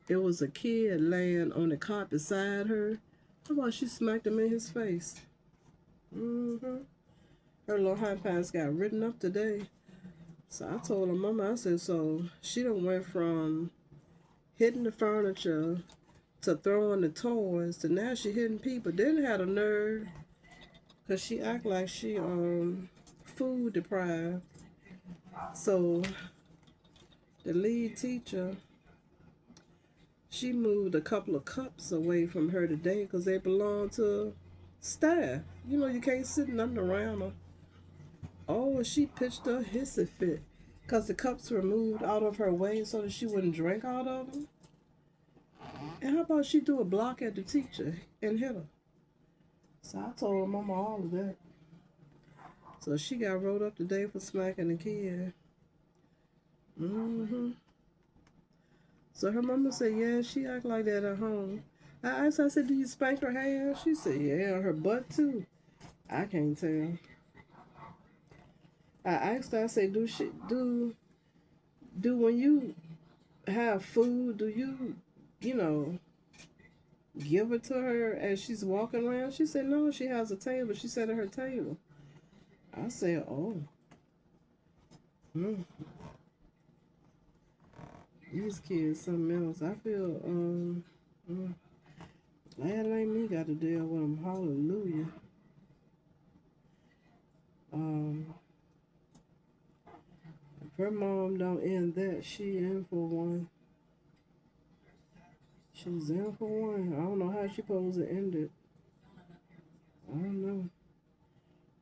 it was a kid laying on the cot beside her. How about she smacked him in his face? Her little hot pants got written up today. So I told her mama, I said, so she done went from hitting the furniture to throwing the toys to now she hitting people. Then had a nerve, because she act like she food deprived. So the lead teacher, she moved a couple of cups away from her today because they belong to staff. You know, you can't sit nothing around her. Oh, she pitched a hissy fit because the cups were moved out of her way so that she wouldn't drink out of them. And how about she threw a block at the teacher and hit her? So I told her mama all of that. So she got rolled up today for smacking the kid. So her mama said, yeah, she act like that at home. I asked her, I said, do you spank her hair? She said, yeah, her butt too. I can't tell. I asked her, I said, do when you have food, do you you know, give it to her as she's walking around? She said, no, she has a table. She sat at her table. I said, oh, mm, these kids something else. I feel, mm, glad it ain't me got to deal with them. Hallelujah. Um, if her mom don't end that, she in for one. She's in for one. I don't know how she supposed to end it. I don't know.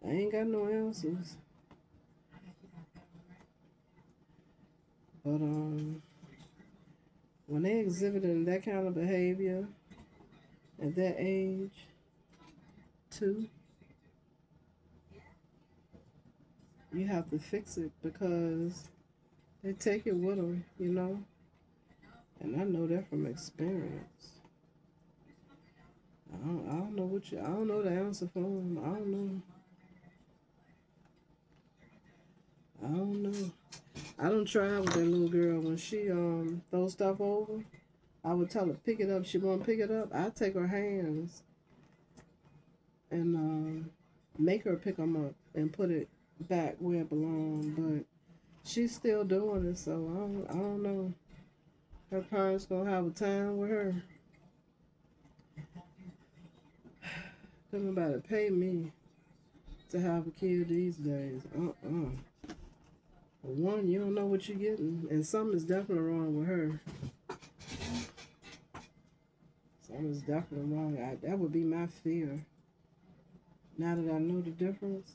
I ain't got no answers. But when they exhibiting that kind of behavior at that age, too, you have to fix it because they take it with them, you know. And I know that from experience. I don't know I don't know the answer for them. I don't know. I don't know. I don't try with that little girl when she throw stuff over. I would tell her pick it up. She won't pick it up. I take her hands and make her pick them up and put it back where it belongs. But she's still doing it, so I don't know. Her parents gonna have a time with her. Couldn't nobody pay me to have a kid these days. For one, you don't know what you're getting, and something's definitely wrong with her. Something's definitely wrong. That would be my fear. Now that I know the difference,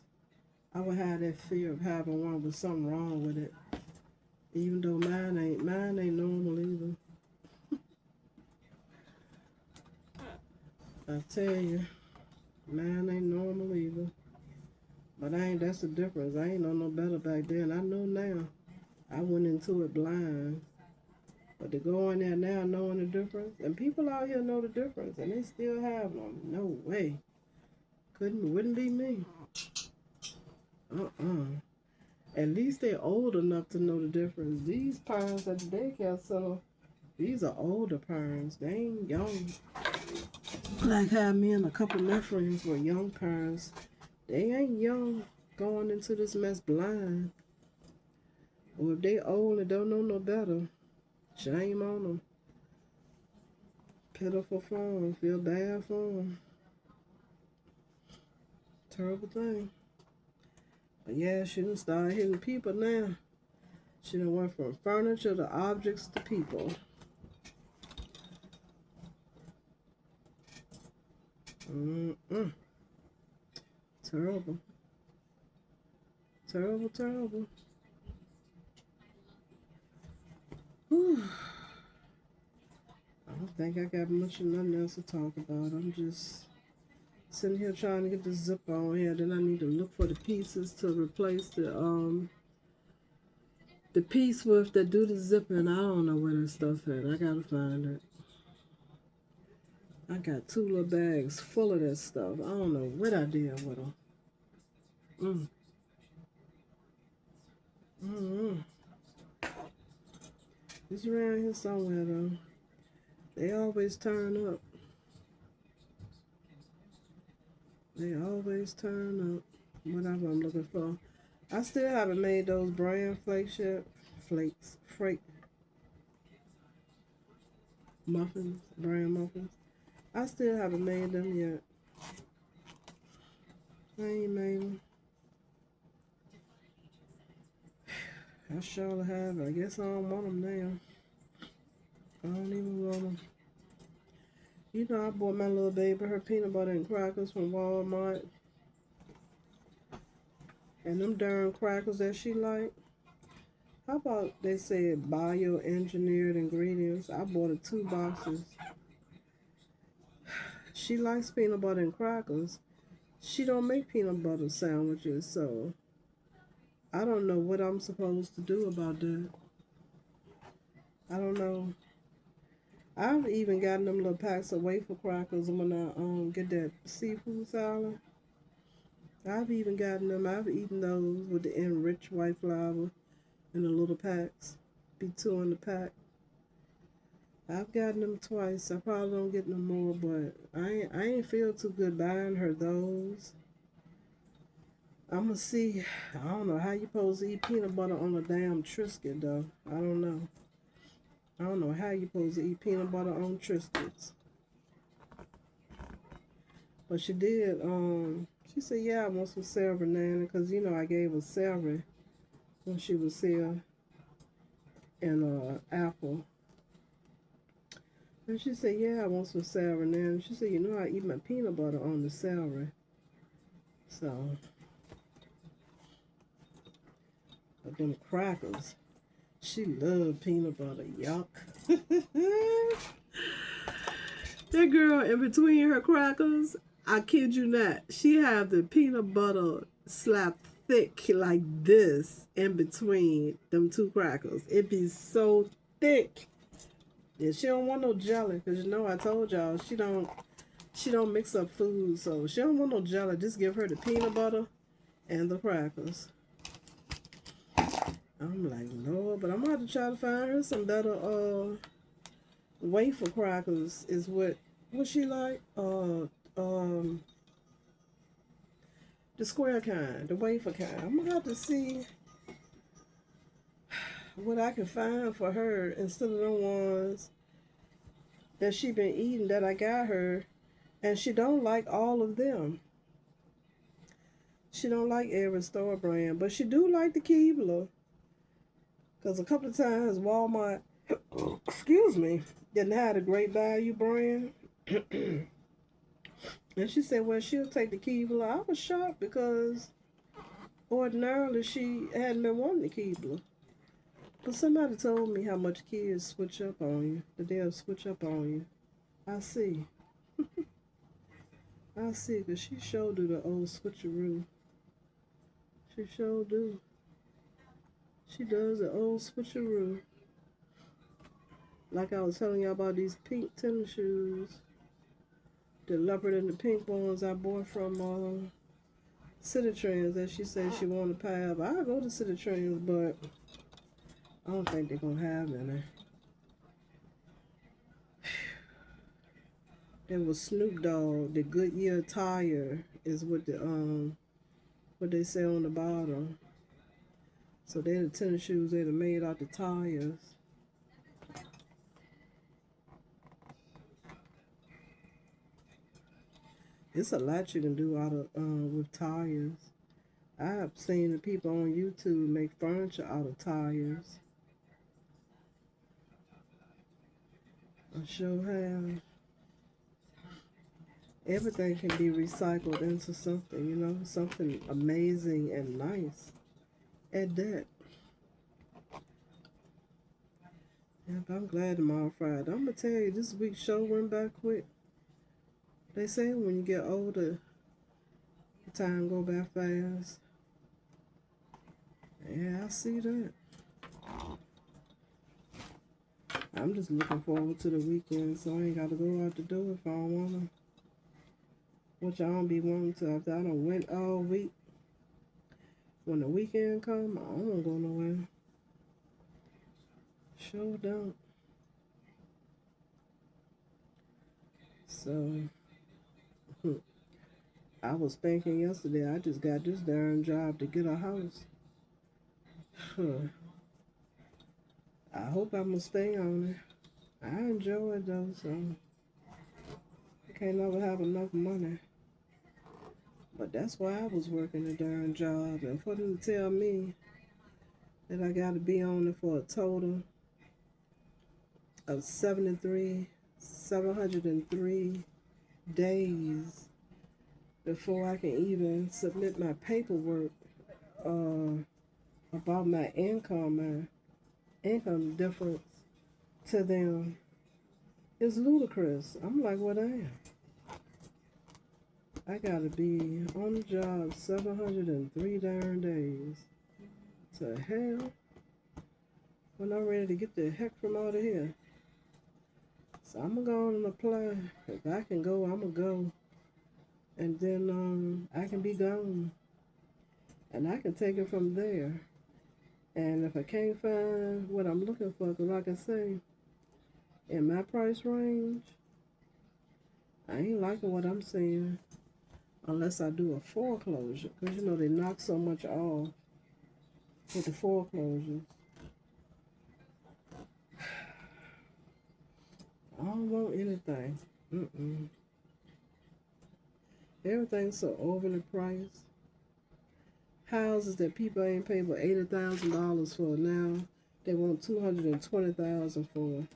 I would have that fear of having one with something wrong with it. Even though mine ain't normal either. I tell you, mine ain't normal either. But that's the difference. I ain't know no better back then. I know now. I went into it blind. But to go in there now knowing the difference, and people out here know the difference, and they still have them. No way. Wouldn't be me. At least they're old enough to know the difference. These parents at the daycare center, these are older parents. They ain't young. Like how me and a couple of my friends were young parents. They ain't young going into this mess blind. Or if they old and don't know no better, shame on them. Pitiful for them. Feel bad for them. Terrible thing. But yeah, she done started hitting people now. She done went from furniture to objects to people. Terrible. Terrible, terrible. Whew. I don't think I got much of nothing else to talk about. I'm just sitting here trying to get the zip on here. Then I need to look for the pieces to replace the piece with that do the zipping. I don't know where that stuff at. I gotta find it. I got 2 little bags full of that stuff. I don't know what I did with them. Mm. Mm-hmm. It's around here somewhere though. They always turn up. They always turn up. Whatever I'm looking for. I still haven't made those bran flakes yet. Flake muffins, bran muffins. I still haven't made them yet. I ain't made them. I sure have. I guess I don't want them now. I don't even want them. You know, I bought my little baby her peanut butter and crackers from Walmart. And them darn crackers that she like. How about they said bioengineered ingredients? I bought her 2 boxes. She likes peanut butter and crackers. She don't make peanut butter sandwiches, so I don't know what I'm supposed to do about that. I don't know. I've even gotten them little packs of wafer crackers when I get that seafood salad. I've even gotten them. I've eaten those with the enriched white flour in the little packs. Be 2 in the pack. I've gotten them twice. I probably don't get no more, but I ain't feel too good buying her those. I'ma see. I don't know how you supposed to eat peanut butter on a damn Triscuit though. I don't know. I don't know how you supposed to eat peanut butter on Triscuits. But she did. She said, "Yeah, I want some celery, Nana, because you know I gave her celery when she was here and apple." And she said, "Yeah, I want some celery, Nana." She said, "You know I eat my peanut butter on the celery." So, but them crackers, she loved peanut butter. Yuck. That girl, in between her crackers, I kid you not, she have the peanut butter slapped thick like this in between them two crackers. It be so thick. And she don't want no jelly, cause you know I told y'all she don't mix up food, so she don't want no jelly. Just give her the peanut butter and the crackers. I'm like, Lord, but I'm gonna have to try to find her some better wafer crackers is what she like. The square kind, the wafer kind. I'm gonna have to see what I can find for her instead of the ones that she been eating that I got her, and she don't like all of them. She don't like every store brand, but she do like the Keebler. Cause a couple of times Walmart, excuse me, didn't have a great value brand. And she said, well, she'll take the Keebler. I was shocked because ordinarily she hadn't been wanting the Keebler. But somebody told me how much kids switch up on you, that they'll switch up on you. I see. I see, because she sure do the old switcheroo. She sure do. She does the old switcheroo. Like I was telling y'all about these pink tennis shoes. The leopard and the pink ones I bought from City Trends that she said she wanted to have. I go to City Trends, but I don't think they're going to have any. There was Snoop Dogg, the Goodyear tire is what what they say on the bottom. So they're the tennis shoes that are made out the tires. It's a lot you can do out of with tires. I have seen the people on YouTube make furniture out of tires. I sure have. Everything can be recycled into something, something amazing and nice at that. Yep, I'm glad tomorrow Friday. I'm gonna tell you, this week's show went by quick. They say when you get older, the time go by fast. Yeah, I see that. I'm just looking forward to the weekend, so I ain't got to go out the door if I don't wanna. Which I don't be wanting to. After I done went all week, when the weekend come, I don't go nowhere. Sure don't. So, I was thinking yesterday, I just got this darn job to get a house. I hope I'm gonna stay on it. I enjoy it though, so I can't never have enough money. But that's why I was working a darn job, and for them to tell me that I got to be on it for a total of 703 days before I can even submit my paperwork about my income difference to them is ludicrous. I'm like, well, damn. I gotta be on the job 703 darn days. To hell, when I'm ready to get the heck from out of here. So I'm gonna go on and apply. If I can go, I'm gonna go. And then I can be gone. And I can take it from there. And if I can't find what I'm looking for, because like I say, in my price range, I ain't liking what I'm seeing unless I do a foreclosure. Because, you know, they knock so much off with the foreclosures. I don't want anything. Mm-mm. Everything's so overly priced. Houses that people ain't paid but $80,000 for now, they want $220,000 for.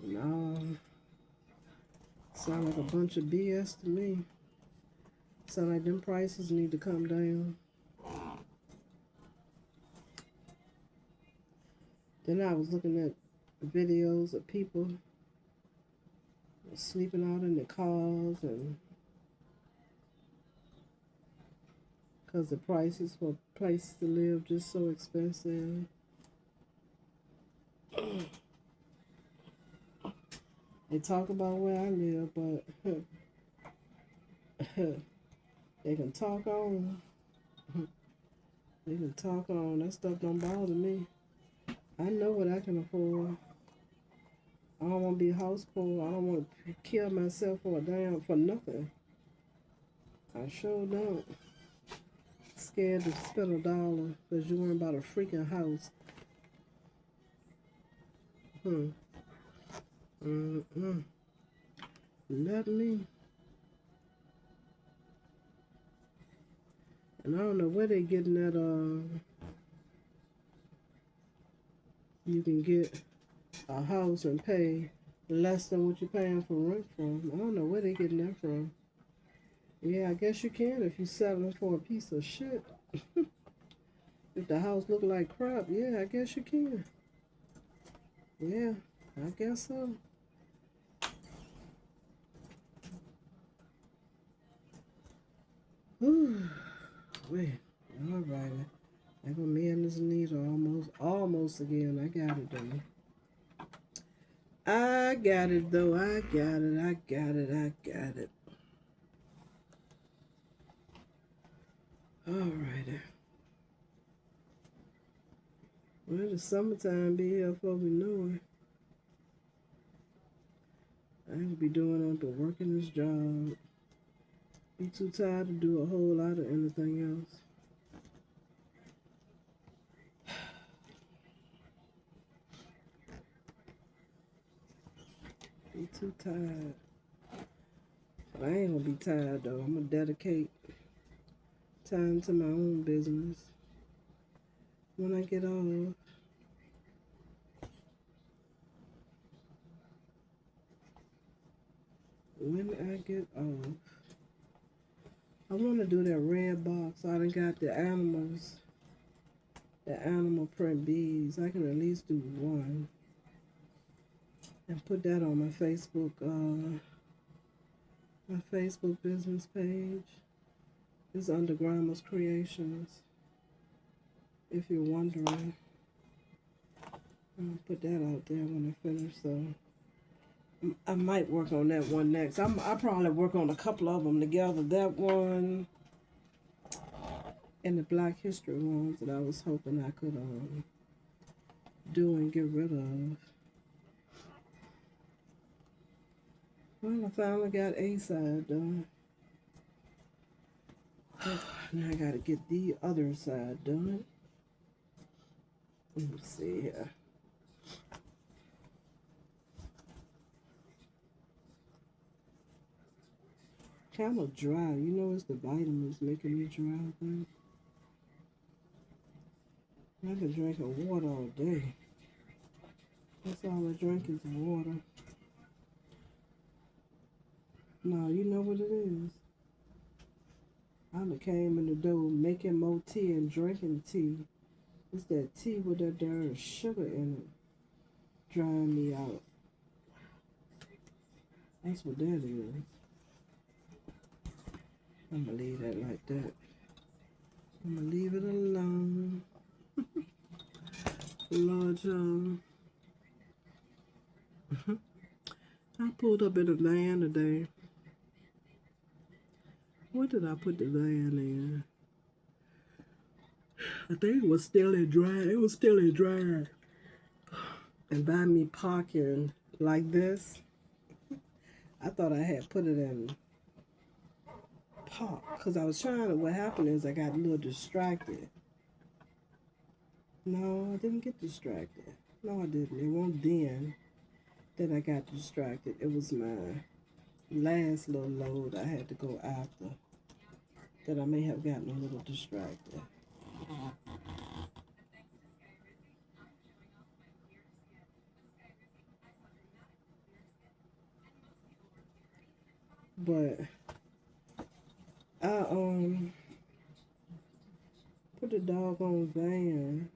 No, sound like a bunch of BS to me. Sound like them prices need to come down. Then I was looking at videos of people sleeping out in their cars, and because the prices for places to live just so expensive. They talk about where I live, but they can talk on. They can talk on. That stuff don't bother me. I know what I can afford. I don't want to be house poor. I don't want to kill myself for nothing. I sure don't. Scared to spend $1 because you worry about a freaking house. Let me. And I don't know where they getting that. You can get a house and pay less than what you're paying for rent from. I don't know where they getting that from. Yeah, I guess you can if you're selling for a piece of shit. If the house look like crap, yeah, I guess you can. Yeah, I guess so. Whew. Wait, all right. I go me and this needle almost again. I got it though. I got it though. I got it. I got it. I got it. All right. Well, the summertime be here before we know it. I could be doing up but working this job. Be too tired to do a whole lot of anything else. Be too tired. But I ain't gonna be tired though. I'm gonna dedicate time to my own business when I get off. When I get off. I want to do that red box. I done got the animals, the animal print beads. I can at least do one and put that on my Facebook business page. It's under Grandma's Creations. If you're wondering, I'll put that out there when I finish. So I might work on that one next. I probably work on a couple of them together. That one and the Black History ones that I was hoping I could do and get rid of. Well, I finally got A side done. Now I gotta get the other side done. Let me see here. Kind of dry. You know, it's the vitamins making me dry, I think. I've been drinking water all day. That's all I drink is water. No, you know what it is. I done came in the door making more tea and drinking tea. It's that tea with that darn sugar in it. Drying me out. That's what that is. I'm gonna leave that like that. I'm gonna leave it alone. Lord, I pulled up in a van today. What did I put the van in? I think it was still in dry. It was still in dry. And by me parking like this, I thought I had put it in park. Because I was trying to, what happened is I got a little distracted. No, I didn't get distracted. No, I didn't. It wasn't then that I got distracted. It was my last little load I had to go after that I may have gotten a little distracted. But I put the doggone van.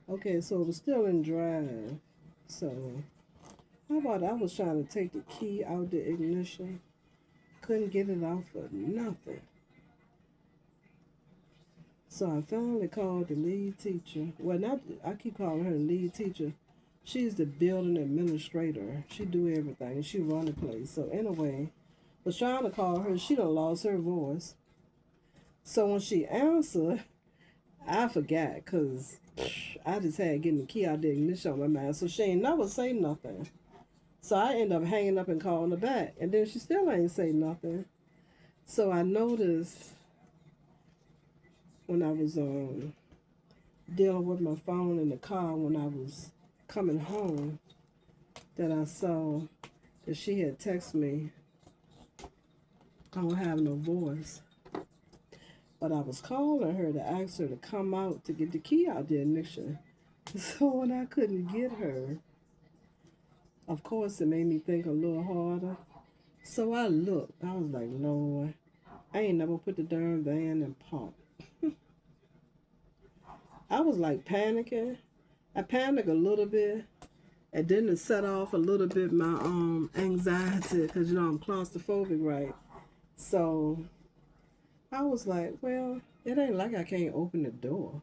Okay, so it was still in drive. So how about I was trying to take the key out the ignition. Couldn't get it out for nothing. So I finally called the lead teacher. Well, not I keep calling her the lead teacher. She's the building administrator. She do everything. She run the place. So anyway, was trying to call her. She done lost her voice. So when she answered, I forgot because I just had getting the key out the ignition on my mind. So she ain't never say nothing. So I end up hanging up and calling her back. And then she still ain't say nothing. So I noticed when I was dealing with my phone in the car when I was coming home that I saw that she had texted me, I don't have no voice. But I was calling her to ask her to come out to get the key out the ignition. So when I couldn't get her, of course it made me think a little harder. So I looked. I was like, Lord, I ain't never put the darn van in park. I was like panicking. I panicked a little bit. And then it set off a little bit my anxiety because you know I'm claustrophobic, right? So I was like, well, it ain't like I can't open the door.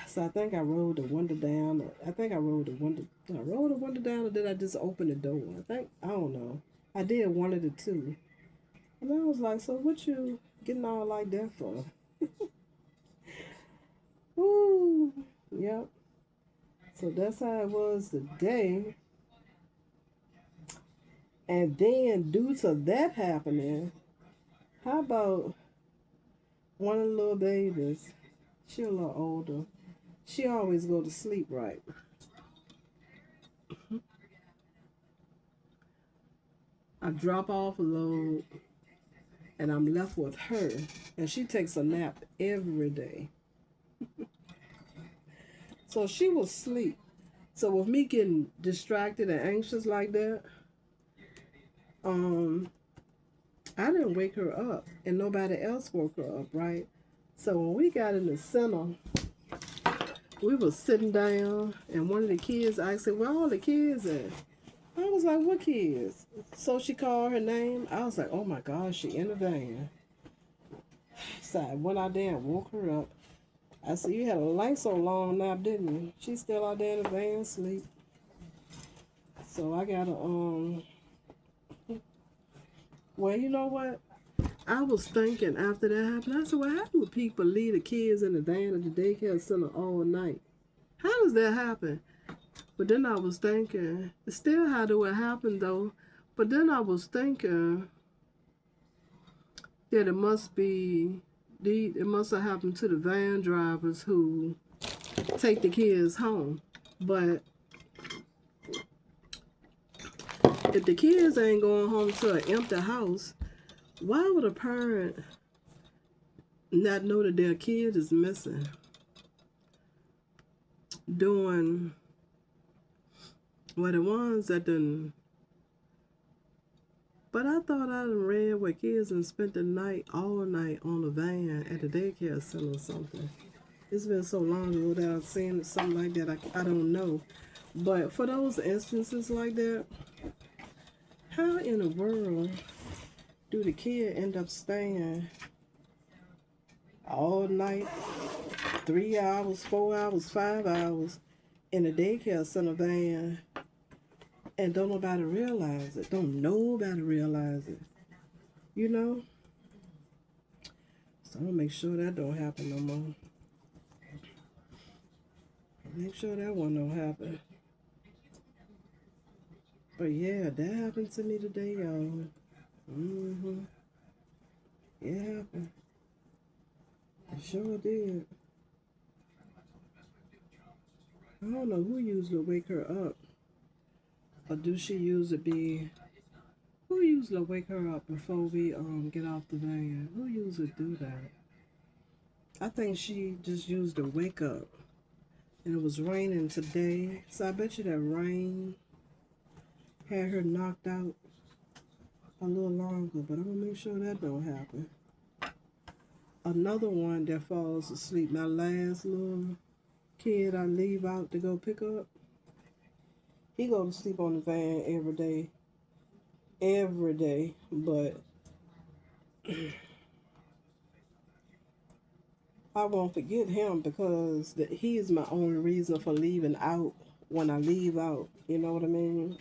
So I think I rolled the window down. I think I rolled the window. Did I roll the window down or did I just open the door? I don't know. I did one of the two. And I was like, so what you getting all like that for? Woo. Yep. So that's how it was today. And then due to that happening, how about one of the little babies? She a little older. She always go to sleep right. I drop off a load and I'm left with her. And she takes a nap every day. So she will sleep. So with me getting distracted and anxious like that, I didn't wake her up and nobody else woke her up, right? So when we got in the center, we was sitting down and one of the kids asked her, where all the kids at? I was like, what kids? So she called her name. I was like, oh my gosh, she in the van. So I went out there and woke her up. I said, you had a light so long now, didn't you? She's still out there in the van asleep. So I gotta, well, you know what? I was thinking after that happened, I said, what happened when people leave the kids in the van at the daycare center all night? How does that happen? But then I was thinking, still how do it happen though? But then I was thinking that it must have happened to the van drivers who take the kids home. But if the kids ain't going home to an empty house, why would a parent not know that their kid is missing? Doing the ones that done. But I thought I done read where kids and spent the night, all night on a van at the daycare center or something. It's been so long ago that I've seen something like that. I don't know. But for those instances like that, how in the world do the kid end up staying all night, 3 hours, 4 hours, 5 hours in a daycare center van and don't nobody realize it? Don't nobody realize it. You know? So I'm gonna make sure that don't happen no more. Make sure that one don't happen. But yeah, that happened to me today, y'all. Mm-hmm. It happened. It sure did. I don't know who usually wake her up. Or do she usually be who usually wake her up before we get off the van? Who usually do that? I think she just used to wake up. And it was raining today. So I bet you that rain had her knocked out a little longer, but I'm gonna make sure that don't happen. Another one that falls asleep. My last little kid I leave out to go pick up, he go to sleep on the van every day. But I won't forget him because he is my only reason for leaving out when I leave out. You know what I mean?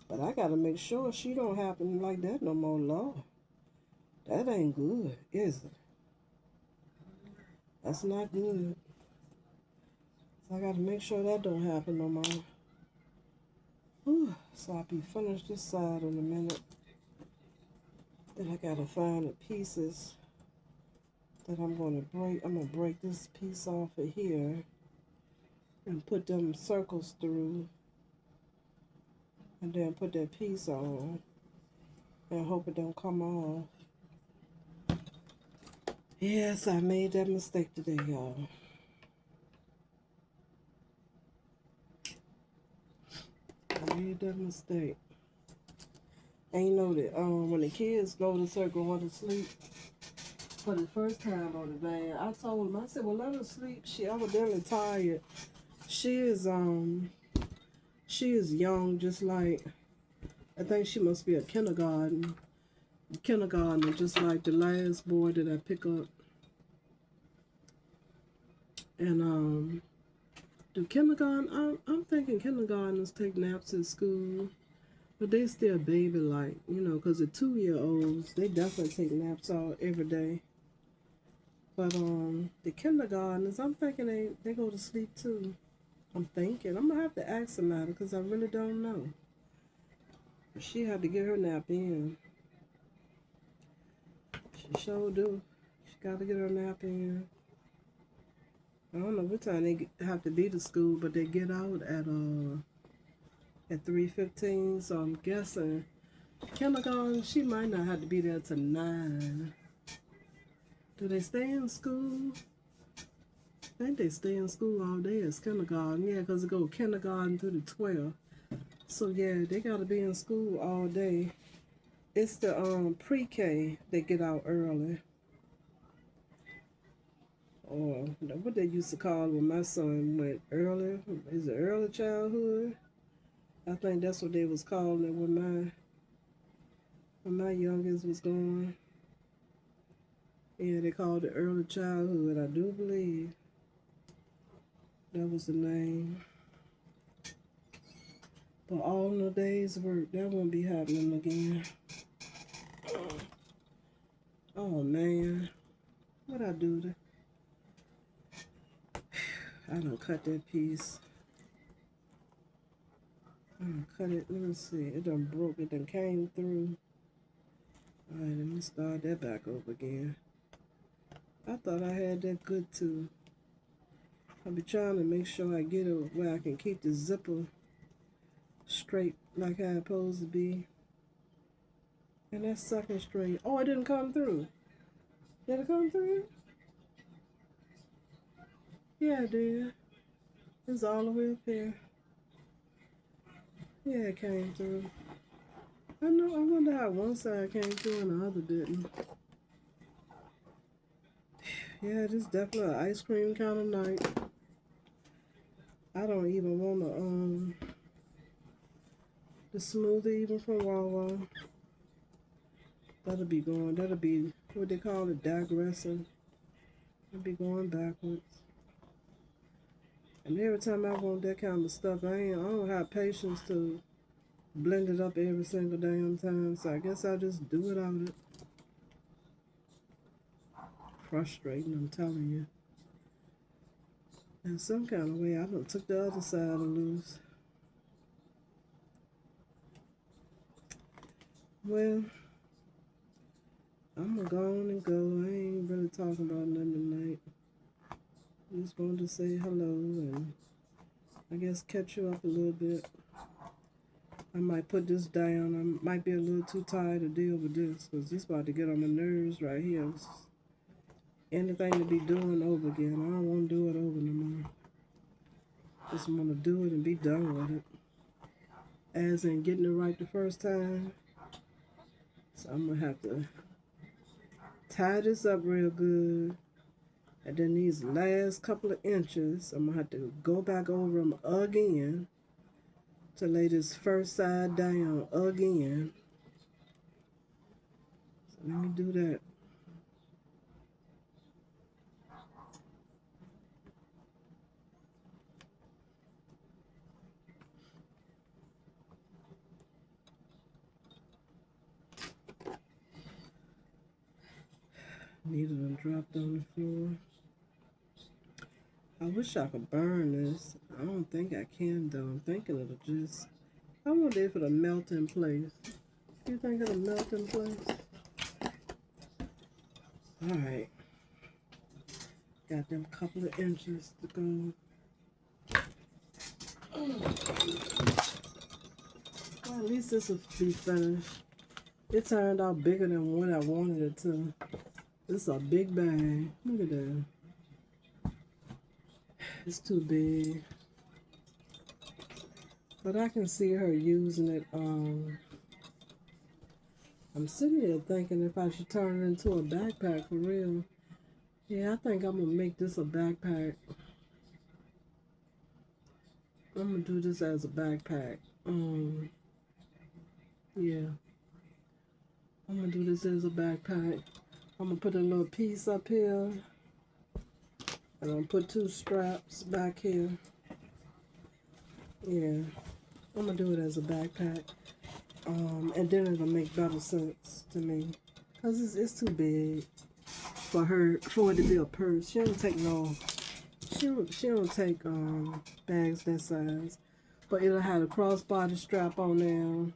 But I gotta make sure she don't happen like that no more, Lord. That ain't good, is it? That's not good. So I gotta make sure that don't happen no more. Whew. So I'll be finished this side in a minute. Then I gotta find the pieces that I'm gonna break. I'm gonna break this piece off of here and put them circles through. And then put that piece on. And hope it don't come off. Yes, I made that mistake today, y'all. I made that mistake. And you know that when the kids go to circle going to sleep for the first time on the van, I told them, I said, well, let her sleep. She evidently tired. She is young, just like I think she must be a kindergartner, just like the last boy that I pick up. And do kindergarten? I'm thinking kindergartners take naps at school, but they still baby-like, you know, because the 2-year-olds, they definitely take naps all every day. But the kindergartners, I'm thinking they go to sleep too. I'm thinking. I'm gonna have to ask them about it because I really don't know. But she had to get her nap in. She sure do. She got to get her nap in. I don't know what time they have to be to school, but they get out at 3:15. So I'm guessing kindergarten, she might not have to be there till 9. Do they stay in school? I think they stay in school all day as kindergarten. Yeah, because it go kindergarten through the 12. So yeah, they got to be in school all day. It's the pre-K they get out early. Or what they used to call when my son went early. Is it early childhood? I think that's what they was calling it when my youngest was going. Yeah, they called it early childhood. I do believe that was the name. But all the days work, that won't be happening again. Oh man, what I do to? I done cut that piece. I done cut it. Let me see. It done broke. It done came through. Alright, let me start that back over again. I thought I had that good too. I'll be trying to make sure I get it where I can keep the zipper straight like how it's supposed to be. And that's sucking straight. Oh, it didn't come through. Did it come through? Yeah, it did. It's all the way up here. Yeah, it came through. I know. I wonder how one side came through and the other didn't. Yeah, this is definitely an ice cream kind of night. I don't even want the smoothie even from Wawa. That'll be going. That'll be what they call it, digressing. I'll be going backwards. And every time I want that kind of stuff, I don't have patience to blend it up every single damn time. So I guess I'll just do without it. Frustrating, I'm telling you. In some kind of way, I done took the other side loose. Well, I'm gonna go on and go. I ain't really talking about nothing tonight. Just wanted to say hello and I guess catch you up a little bit. I might put this down. I might be a little too tired to deal with this because this about to get on my nerves right here. It's anything to be doing over again. I don't want to do it over no more. Just want to do it and be done with it. As in getting it right the first time. So I'm going to have to tie this up real good. And then these last couple of inches, I'm going to have to go back over them again to lay this first side down again. So let me do that. Needle done dropped on the floor. I wish I could burn this. I don't think I can though. I'm thinking it'll just, I wonder if it'll melt in place. You think it'll melt in place? Alright. Got them couple of inches to go. Well, at least this will be finished. It turned out bigger than what I wanted it to. This is a big bag. Look at that. It's too big. But I can see her using it. I'm sitting here thinking if I should turn it into a backpack for real. Yeah, I think I'm going to make this a backpack. I'm going to do this as a backpack. Yeah. I'm going to do this as a backpack. I'm going to put a little piece up here. And I'm going to put 2 straps back here. Yeah. I'm going to do it as a backpack. And then it'll make better sense to me. Because it's too big for it to be a purse. She don't take bags that size. But it'll have a crossbody strap on there.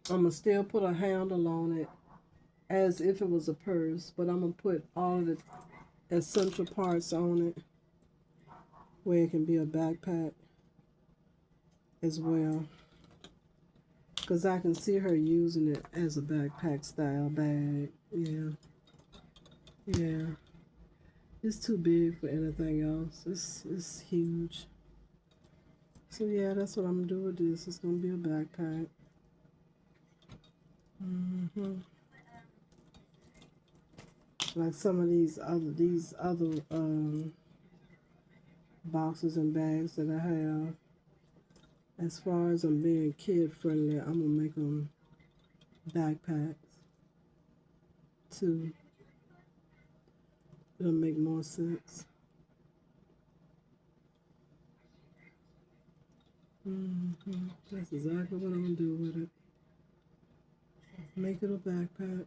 I'm going to still put a handle on it as if it was a purse. But I'm going to put all of the essential parts on it where it can be a backpack as well. Because I can see her using it as a backpack style bag. Yeah. Yeah. It's too big for anything else. It's huge. So yeah, that's what I'm going to do with this. It's going to be a backpack. Like some of these other boxes and bags that I have. As far as I'm being kid friendly, I'm gonna make them backpacks too. It'll make more sense. That's exactly what I'm gonna do with it. Make it a backpack.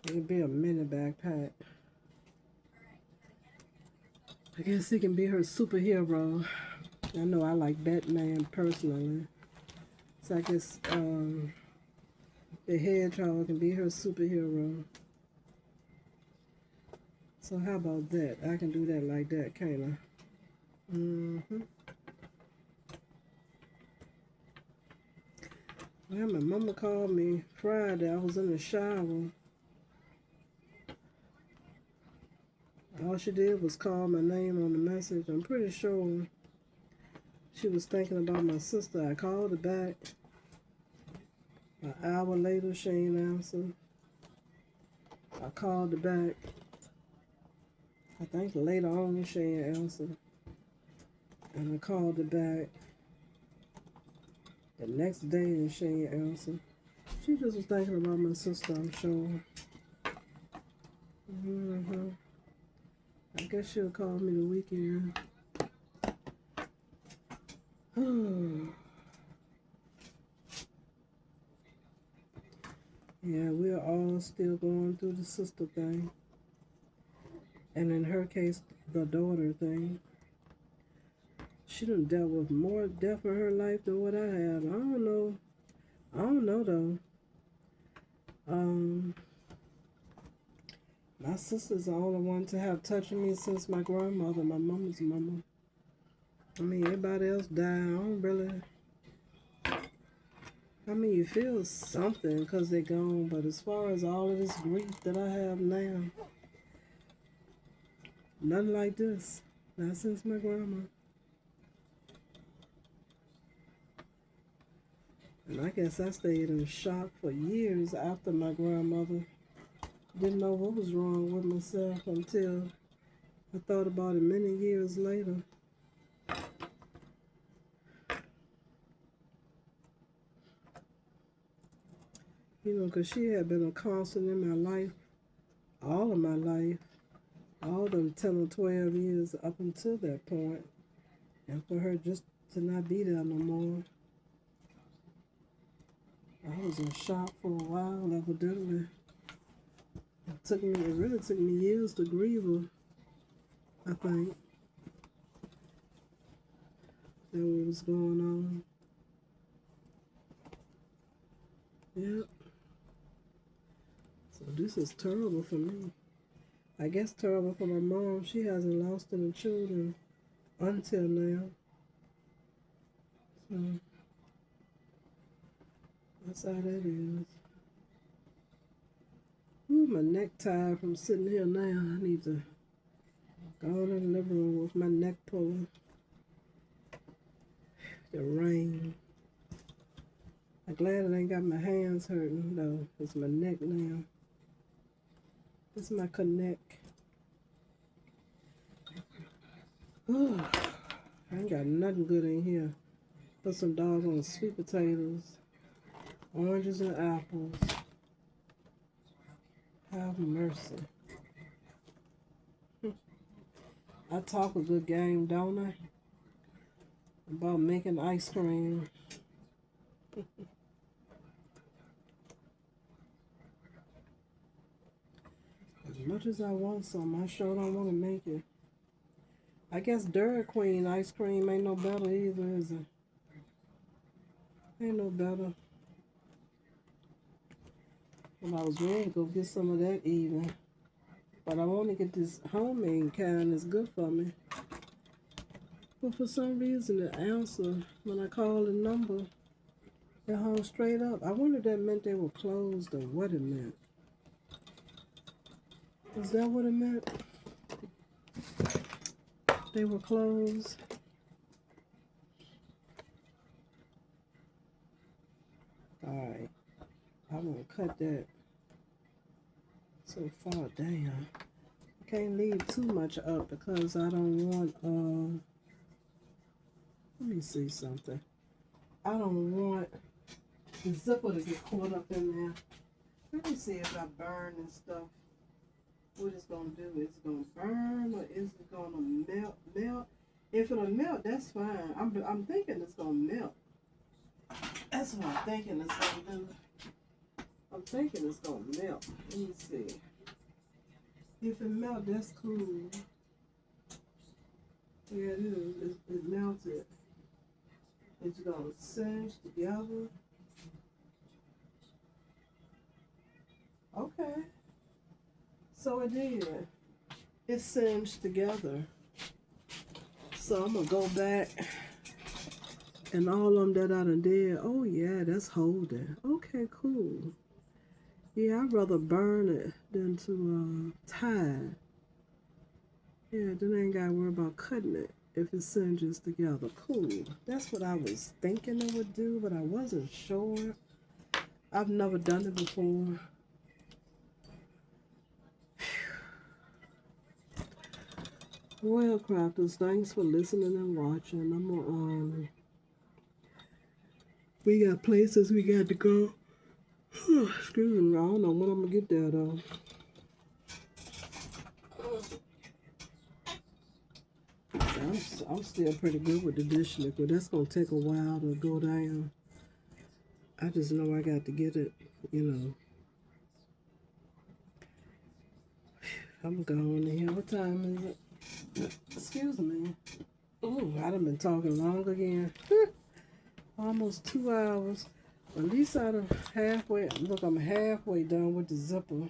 It'll be a mini backpack. I guess it can be her superhero. I know I like Batman personally. So I guess the hedgehog can be her superhero. So how about that? I can do that like that, can't I? Well, my mama called me Friday. I was in the shower. All she did was call my name on the message. I'm pretty sure she was thinking about my sister. I called her back. An hour later, she ain't answered. I called her back. I think later on, she ain't answered. And I called her back the next day and she ain't answered. She just was thinking about my sister, I'm sure. I guess she'll call me the weekend. Yeah, we're all still going through the sister thing. And in her case, the daughter thing. She done dealt with more death in her life than what I have. I don't know. I don't know though. Um, my sister's the only one to have touched me since my grandmother, my mama's mama. I mean, everybody else died. I don't really. I mean, you feel something because they're gone, but as far as all of this grief that I have now, nothing like this. Not since my grandma. And I guess I stayed in shock for years after my grandmother. Didn't know what was wrong with myself until I thought about it many years later. You know, because she had been a constant in my life, all of my life, all them 10 or 12 years up until that point. And for her just to not be there no more, I was in shock for a while, evidently. It really took me years to grieve her, I think. That what was going on. Yep. So this is terrible for me. I guess terrible for my mom. She hasn't lost any children until now. So that's how that is. Ooh, my neck tired from sitting here now. I need to go in the living room with my neck pulled. The rain. I'm glad it ain't got my hands hurting though. It's my neck now. This is my connect. Ooh, I ain't got nothing good in here. Put some doggone sweet potatoes, oranges and apples. Have mercy. I talk a good game, don't I? About making ice cream. As much as I want some, I sure don't want to make it. I guess Dairy Queen ice cream ain't no better either, is it? Ain't no better. Well, I was ready to go get some of that even. But I want to get this homemade kind that's good for me. But for some reason, the answer, when I called the number, it hung straight up. I wonder if that meant they were closed or what it meant. Is that what it meant? They were closed? Alright. I won't cut that so far down. I can't leave too much up because I don't want, let me see something. I don't want the zipper to get caught up in there. Let me see if I burn and stuff. What it's gonna do? Is it gonna burn or is it gonna melt? If it'll melt, that's fine. I'm thinking it's gonna melt. That's what I'm thinking it's gonna do. I'm thinking it's gonna melt. Let me see. If it melt, that's cool. Yeah, it is. It melted. It's gonna cinch together. Okay. So it did. It cinched together. So I'm gonna go back and all of them that I done did. Oh yeah, that's holding. Okay, cool. Yeah, I'd rather burn it than to tie. Yeah, then I ain't gotta worry about cutting it if it cinches together. Cool. That's what I was thinking it would do, but I wasn't sure. I've never done it before. Well, crafters, thanks for listening and watching. I'm gonna, we got places we got to go. Excuse me, I don't know when I'm gonna get there though. I'm still pretty good with the dish liquid. That's gonna take a while to go down. I just know I got to get it, you know. I'm going in here. What time is it? Excuse me. Ooh, I done been talking long again. Almost 2 hours. At least out of halfway. Look, I'm halfway done with the zipper.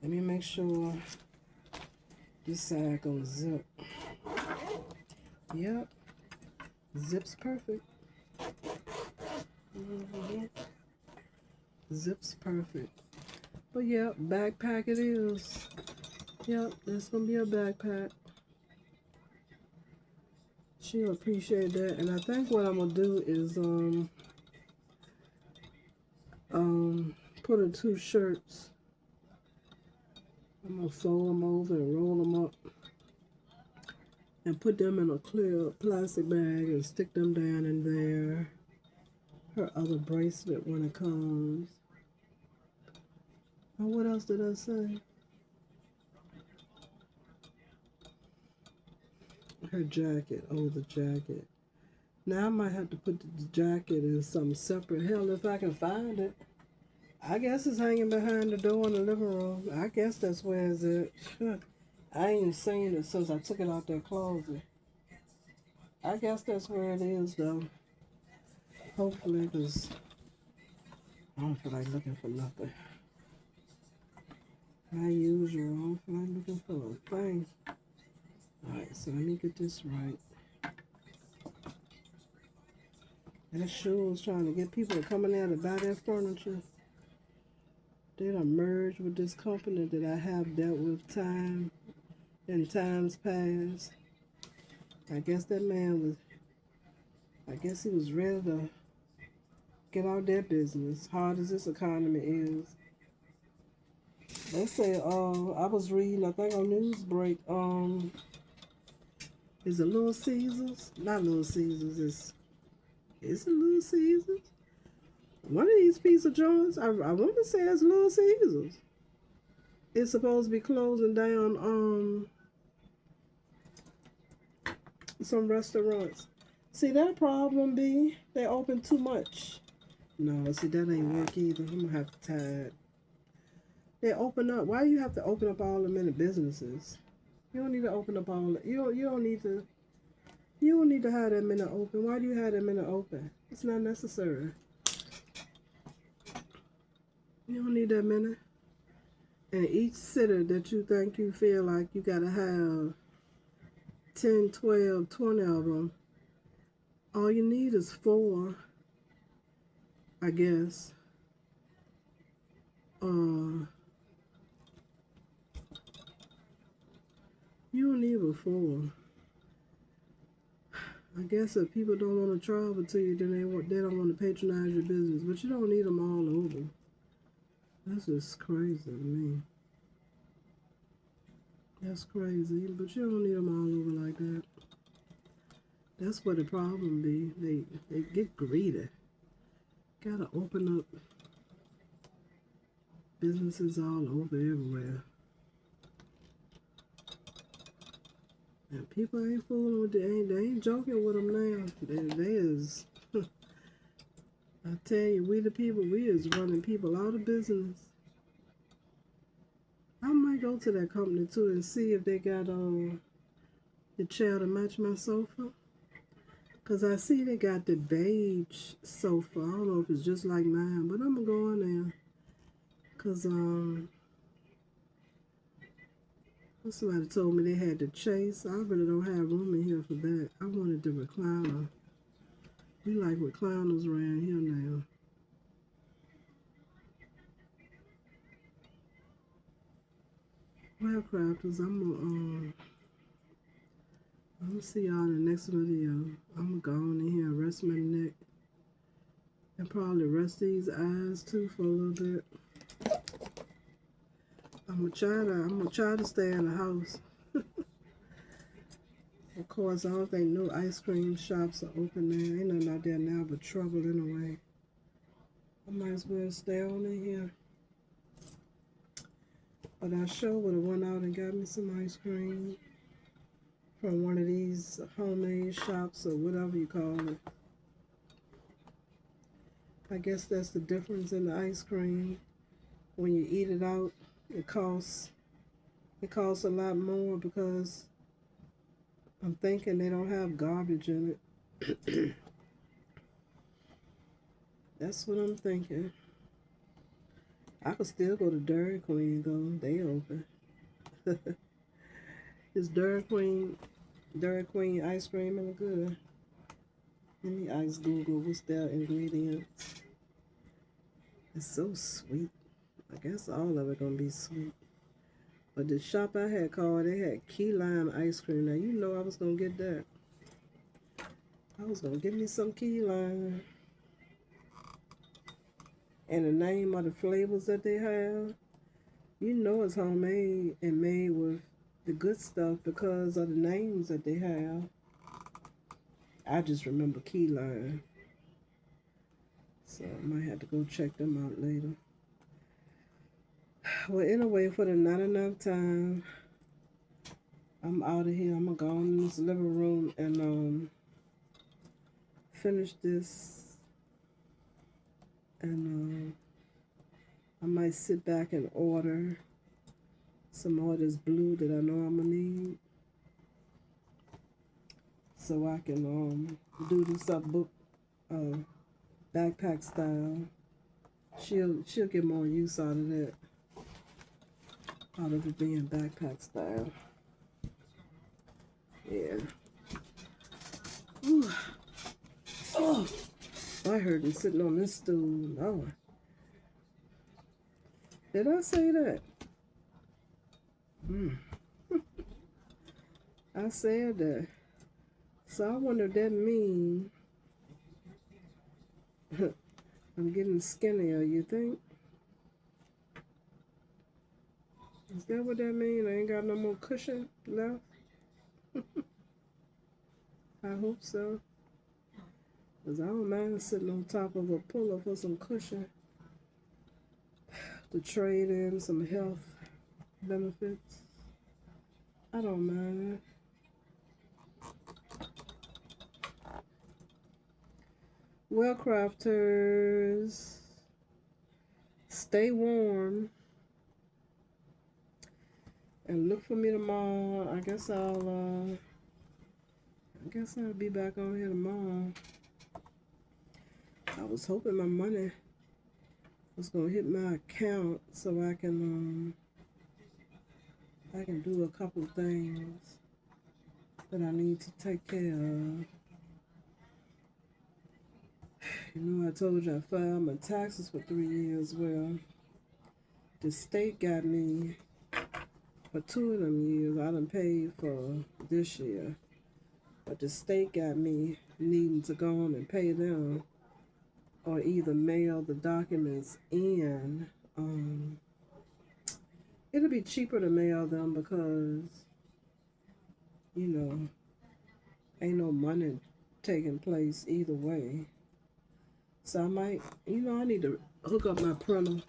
Let me make sure this side gonna zip. Yep. Zips perfect. Zips perfect. But yep, backpack it is. Yep, that's gonna be a backpack. She'll appreciate that. And I think what I'm gonna do is put her 2 shirts. I'm gonna fold them over and roll them up and put them in a clear plastic bag and stick them down in there. Her other bracelet when it comes. And what else did I say? Her jacket. Oh, the jacket. Now I might have to put the jacket in some separate. Hell, if I can find it. I guess it's hanging behind the door in the living room. I guess that's where it's at. I ain't seen it since I took it out that closet. I guess that's where it is, though. Hopefully, because I don't feel like looking for nothing. My usual, I don't feel like looking for a thing. Alright, so let me get this right. That sure is trying to get people to come in there to buy their furniture. They done merged with this company that I have dealt with in times past. I guess that man was, I guess he was ready to get out their business, hard as this economy is. They say, I was reading, I think on Newsbreak, is it Little Caesars? Not Little Caesars, is it Little Caesars? One of these pizza joints, I want to say it's Little Caesars. It's supposed to be closing down some restaurants. See, that problem be, they open too much. No, see, that ain't work either. I'm going to have to tie it. They open up. Why do you have to open up all the many businesses? You don't need to open up all. You don't need to. You don't need to have that many open. Why do you have that many open? It's not necessary. You don't need that many. And each city that you think you feel like you gotta have 10, 12, 20 of them. All you need is 4, I guess. You don't need but 4. I guess if people don't want to travel to you, then they don't want to patronize your business. But you don't need them all over. That's just crazy to me. That's crazy, but you don't need them all over like that. That's what the problem be. They get greedy. Gotta open up businesses all over everywhere. And people ain't fooling with they ain't joking with them now. They is. I tell you, we the people, we is running people out of business. I might go to that company too and see if they got the chair to match my sofa. Cause I see they got the beige sofa. I don't know if it's just like mine, but I'm gonna go in there. Cause somebody told me they had the Chase. I really don't have room in here for that. I wanted the recliner. We like recliners around here now. Well, crafters, I'm gonna see y'all in the next video. I'm gonna go on in here and rest my neck. And probably rest these eyes too for a little bit. I'm gonna try to stay in the house. Of course, I don't think no ice cream shops are open now. Ain't nothing out there now but trouble anyway. I might as well stay on in here. But I sure would have went out and got me some ice cream. from one of these homemade shops or whatever you call it. I guess that's the difference in the ice cream. When you eat it out, it costs a lot more because I'm thinking they don't have garbage in it. That's what I'm thinking. I could still go to Dairy Queen though. They open. Is Dairy Queen ice cream any good? Let me ask Google what's their ingredients. It's so sweet. I guess all of it gonna be sweet. But the shop I had called, they had key lime ice cream. Now you know I was gonna get that. I was gonna get me some key lime. And the name of the flavors that they have, you know it's homemade and made with the good stuff because of the names that they have. I just remember key lime. So I might have to go check them out later. Well, anyway, for the 99th time, I'm out of here. I'm gonna go in this living room and finish this. And I might sit back and order some more of this blue that I know I'm gonna need, so I can do this up book backpack style. She'll get more use out of that, out of it being backpack style. Yeah. Ooh. Oh, I heard him sitting on this stool. Oh, did I say that? I said that. So I wonder if that means I'm getting skinnier, you think? Is that what that means? I ain't got no more cushion left? I hope so. Because I don't mind sitting on top of a pillow for some cushion to trade in some health benefits. I don't mind. Well, crafters, stay warm and look for me tomorrow. I guess I'll be back on here tomorrow. I was hoping my money was gonna hit my account so I can do a couple things that I need to take care of. You know, I told you I filed my taxes for 3 years. Well, the state got me for 2 of them years. I done paid for this year, but the state got me needing to go on and pay them, or either mail the documents in. It'll be cheaper to mail them because, you know, ain't no money taking place either way. So I might, I need to hook up my printer.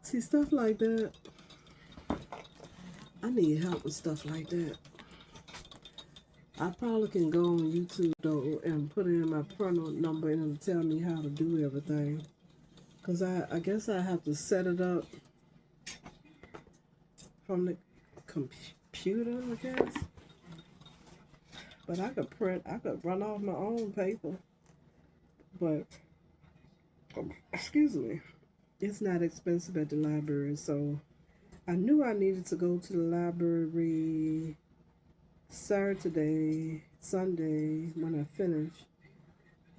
See, stuff like that, I need help with stuff like that. I probably can go on YouTube though and put in my printer number and it'll tell me how to do everything. Because I guess I have to set it up from the computer, I guess. But I could run off my own paper. But, excuse me, it's not expensive at the library. So I knew I needed to go to the library Saturday, Sunday when I finished.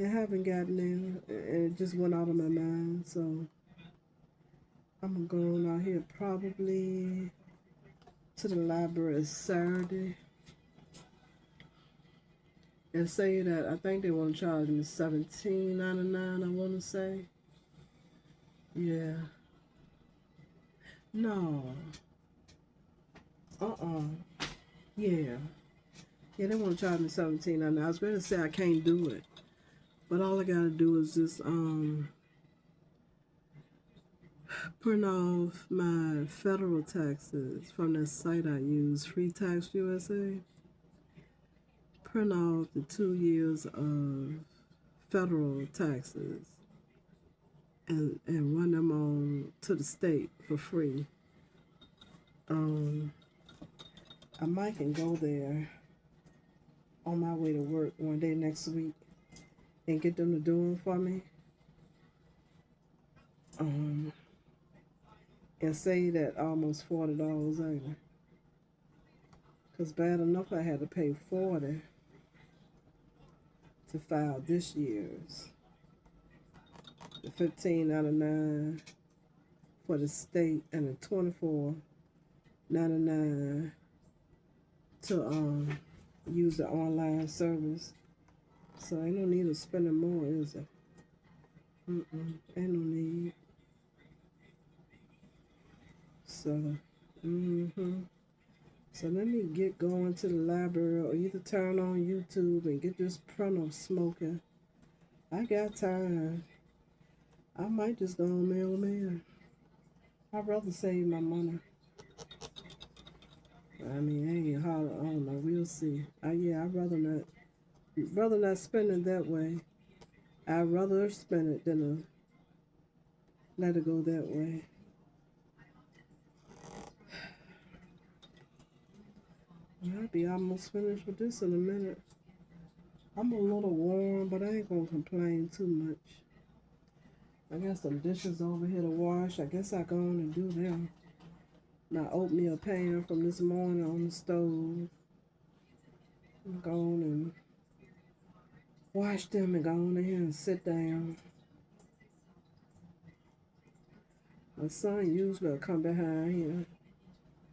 I haven't gotten in, and it just went out of my mind. So I'm going out here probably to the library Saturday and say that I think they want to charge me $17.99. I want to say, yeah, no, yeah, they want to charge me $17.99. I was going to say I can't do it, but all I gotta do is just print off my federal taxes from that site I use, Free Tax USA. print off the 2 years of federal taxes and run them on to the state for free. I might can go there on my way to work one day next week and get them to do them for me. And save that almost $40 ain't it? Cause bad enough I had to pay $40 to file this year's. The $15.99 for the state and the $24.99 to use the online service. So ain't no need of spending more, is it? Ain't no need. So, So let me get going to the library or either turn on YouTube and get this printer smoking. I got time. I might just go and mail them in. I'd rather save my money. I mean, ain't hard. I don't know. We'll see. Yeah, I'd rather not spend it that way. I'd rather spend it than let it go that way. I'll be almost finished with this in a minute. I'm a little warm, but I ain't gonna complain too much. I got some dishes over here to wash. I guess I go on and do them. My oatmeal pan from this morning on the stove. I'm going and wash them and go on in here and sit down. My son usually will come behind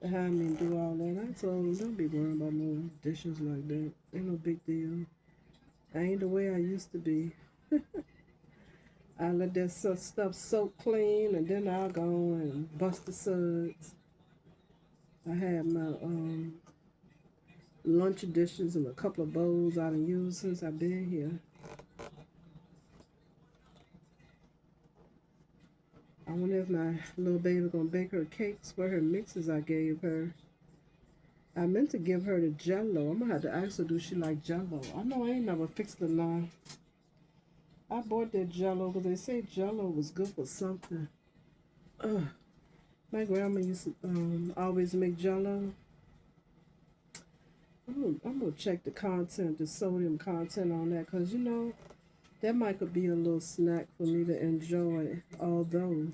me and do all that. I told him, don't be worrying about no dishes like that. Ain't no big deal. I ain't the way I used to be. I let that stuff soak clean, and then I'll go and bust the suds. I had my lunch dishes and a couple of bowls I done used since I've been here. I wonder if my little baby gonna bake her cakes for her mixes I gave her. I meant to give her the Jell-O. I'm gonna have to ask her, do she like Jell-O? I know I ain't never fixed it now. I bought that Jell-O because they say Jell-O was good for something. My grandma used to always make Jell-O. I'm gonna check the content, the sodium content on that, because you know, that might could be a little snack for me to enjoy. Although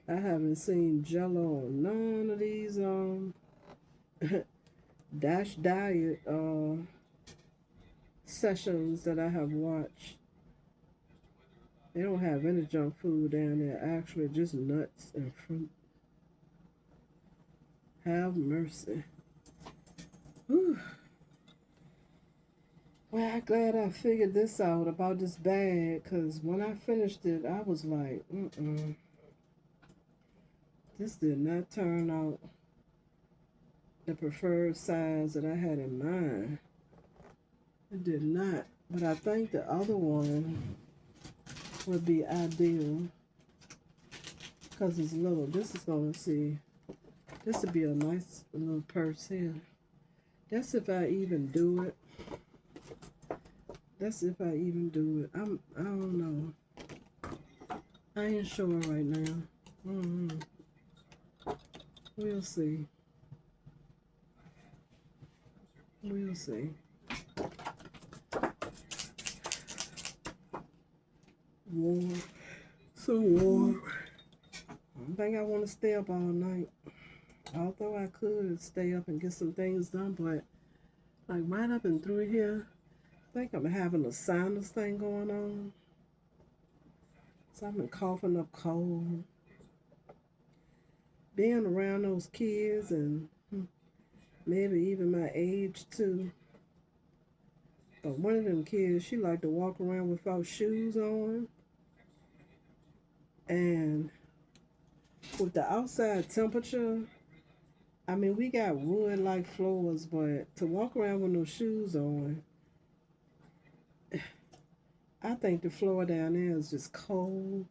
I haven't seen Jell-O on none of these Dash Diet sessions that I have watched. They don't have any junk food down there. Actually, just nuts and fruit. Have mercy. Whew. Well, I'm glad I figured this out about this bag, because when I finished it, I was like, this did not turn out the preferred size that I had in mind. It did not. But I think the other one would be ideal because it's little. This is going to see. This would be a nice little purse here. That's if I even do it. That's if I even do it. I don't know. I ain't sure right now. We'll see. We'll see. Warm. So warm. I don't think I want to stay up all night. Although I could stay up and get some things done, but like right up and through here, I think I'm having a sinus thing going on. So I've been coughing up cold. Being around those kids and maybe even my age too. But one of them kids, she liked to walk around without shoes on. And with the outside temperature, I mean, we got wood-like floors, but to walk around with no shoes on, I think the floor down there is just cold.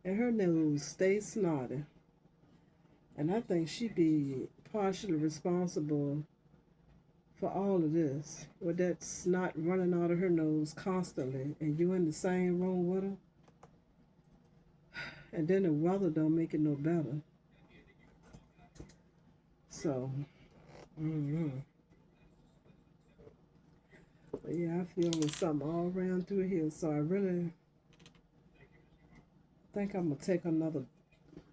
And her nose stays snotty. And I think she'd be partially responsible for all of this, with that snot running out of her nose constantly, and you in the same room with her, and then the weather don't make it no better. So, mm-hmm. But yeah, I feel there's something all around through here. So I really think I'm gonna take another.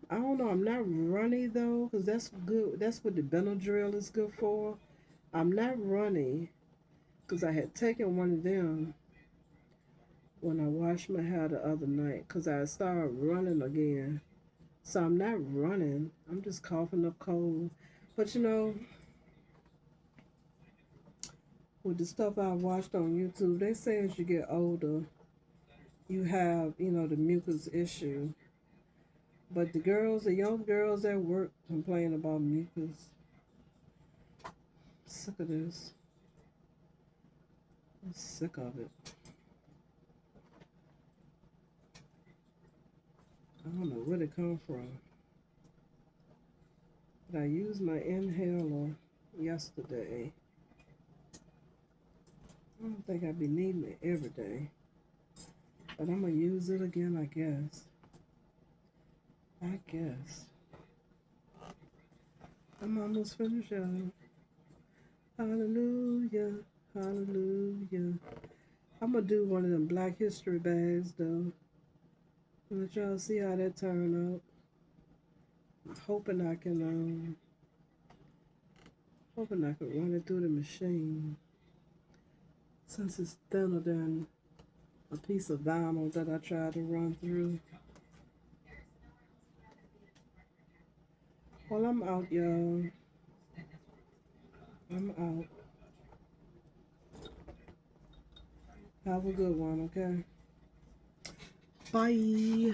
I don't know. I'm not runny though, cause that's good. That's what the Benadryl is good for. I'm not runny, cause I had taken one of them when I washed my hair the other night, cause I started running again. So I'm not running. I'm just coughing up cold. But you know, with the stuff I watched on YouTube, they say as you get older, you have, the mucus issue. But the young girls at work complain about mucus. Sick of this. I'm sick of it. I don't know where it come from. But I used my inhaler yesterday. I don't think I'd be needing it every day. But I'm going to use it again, I guess. I'm almost finished, y'all. Hallelujah. Hallelujah. I'm going to do one of them Black History bags, though. Let y'all see how that turned out. Hoping I can run it through the machine, since it's thinner than a piece of vinyl that I tried to run through. Well, I'm out, y'all. I'm out. Have a good one, okay? Bye.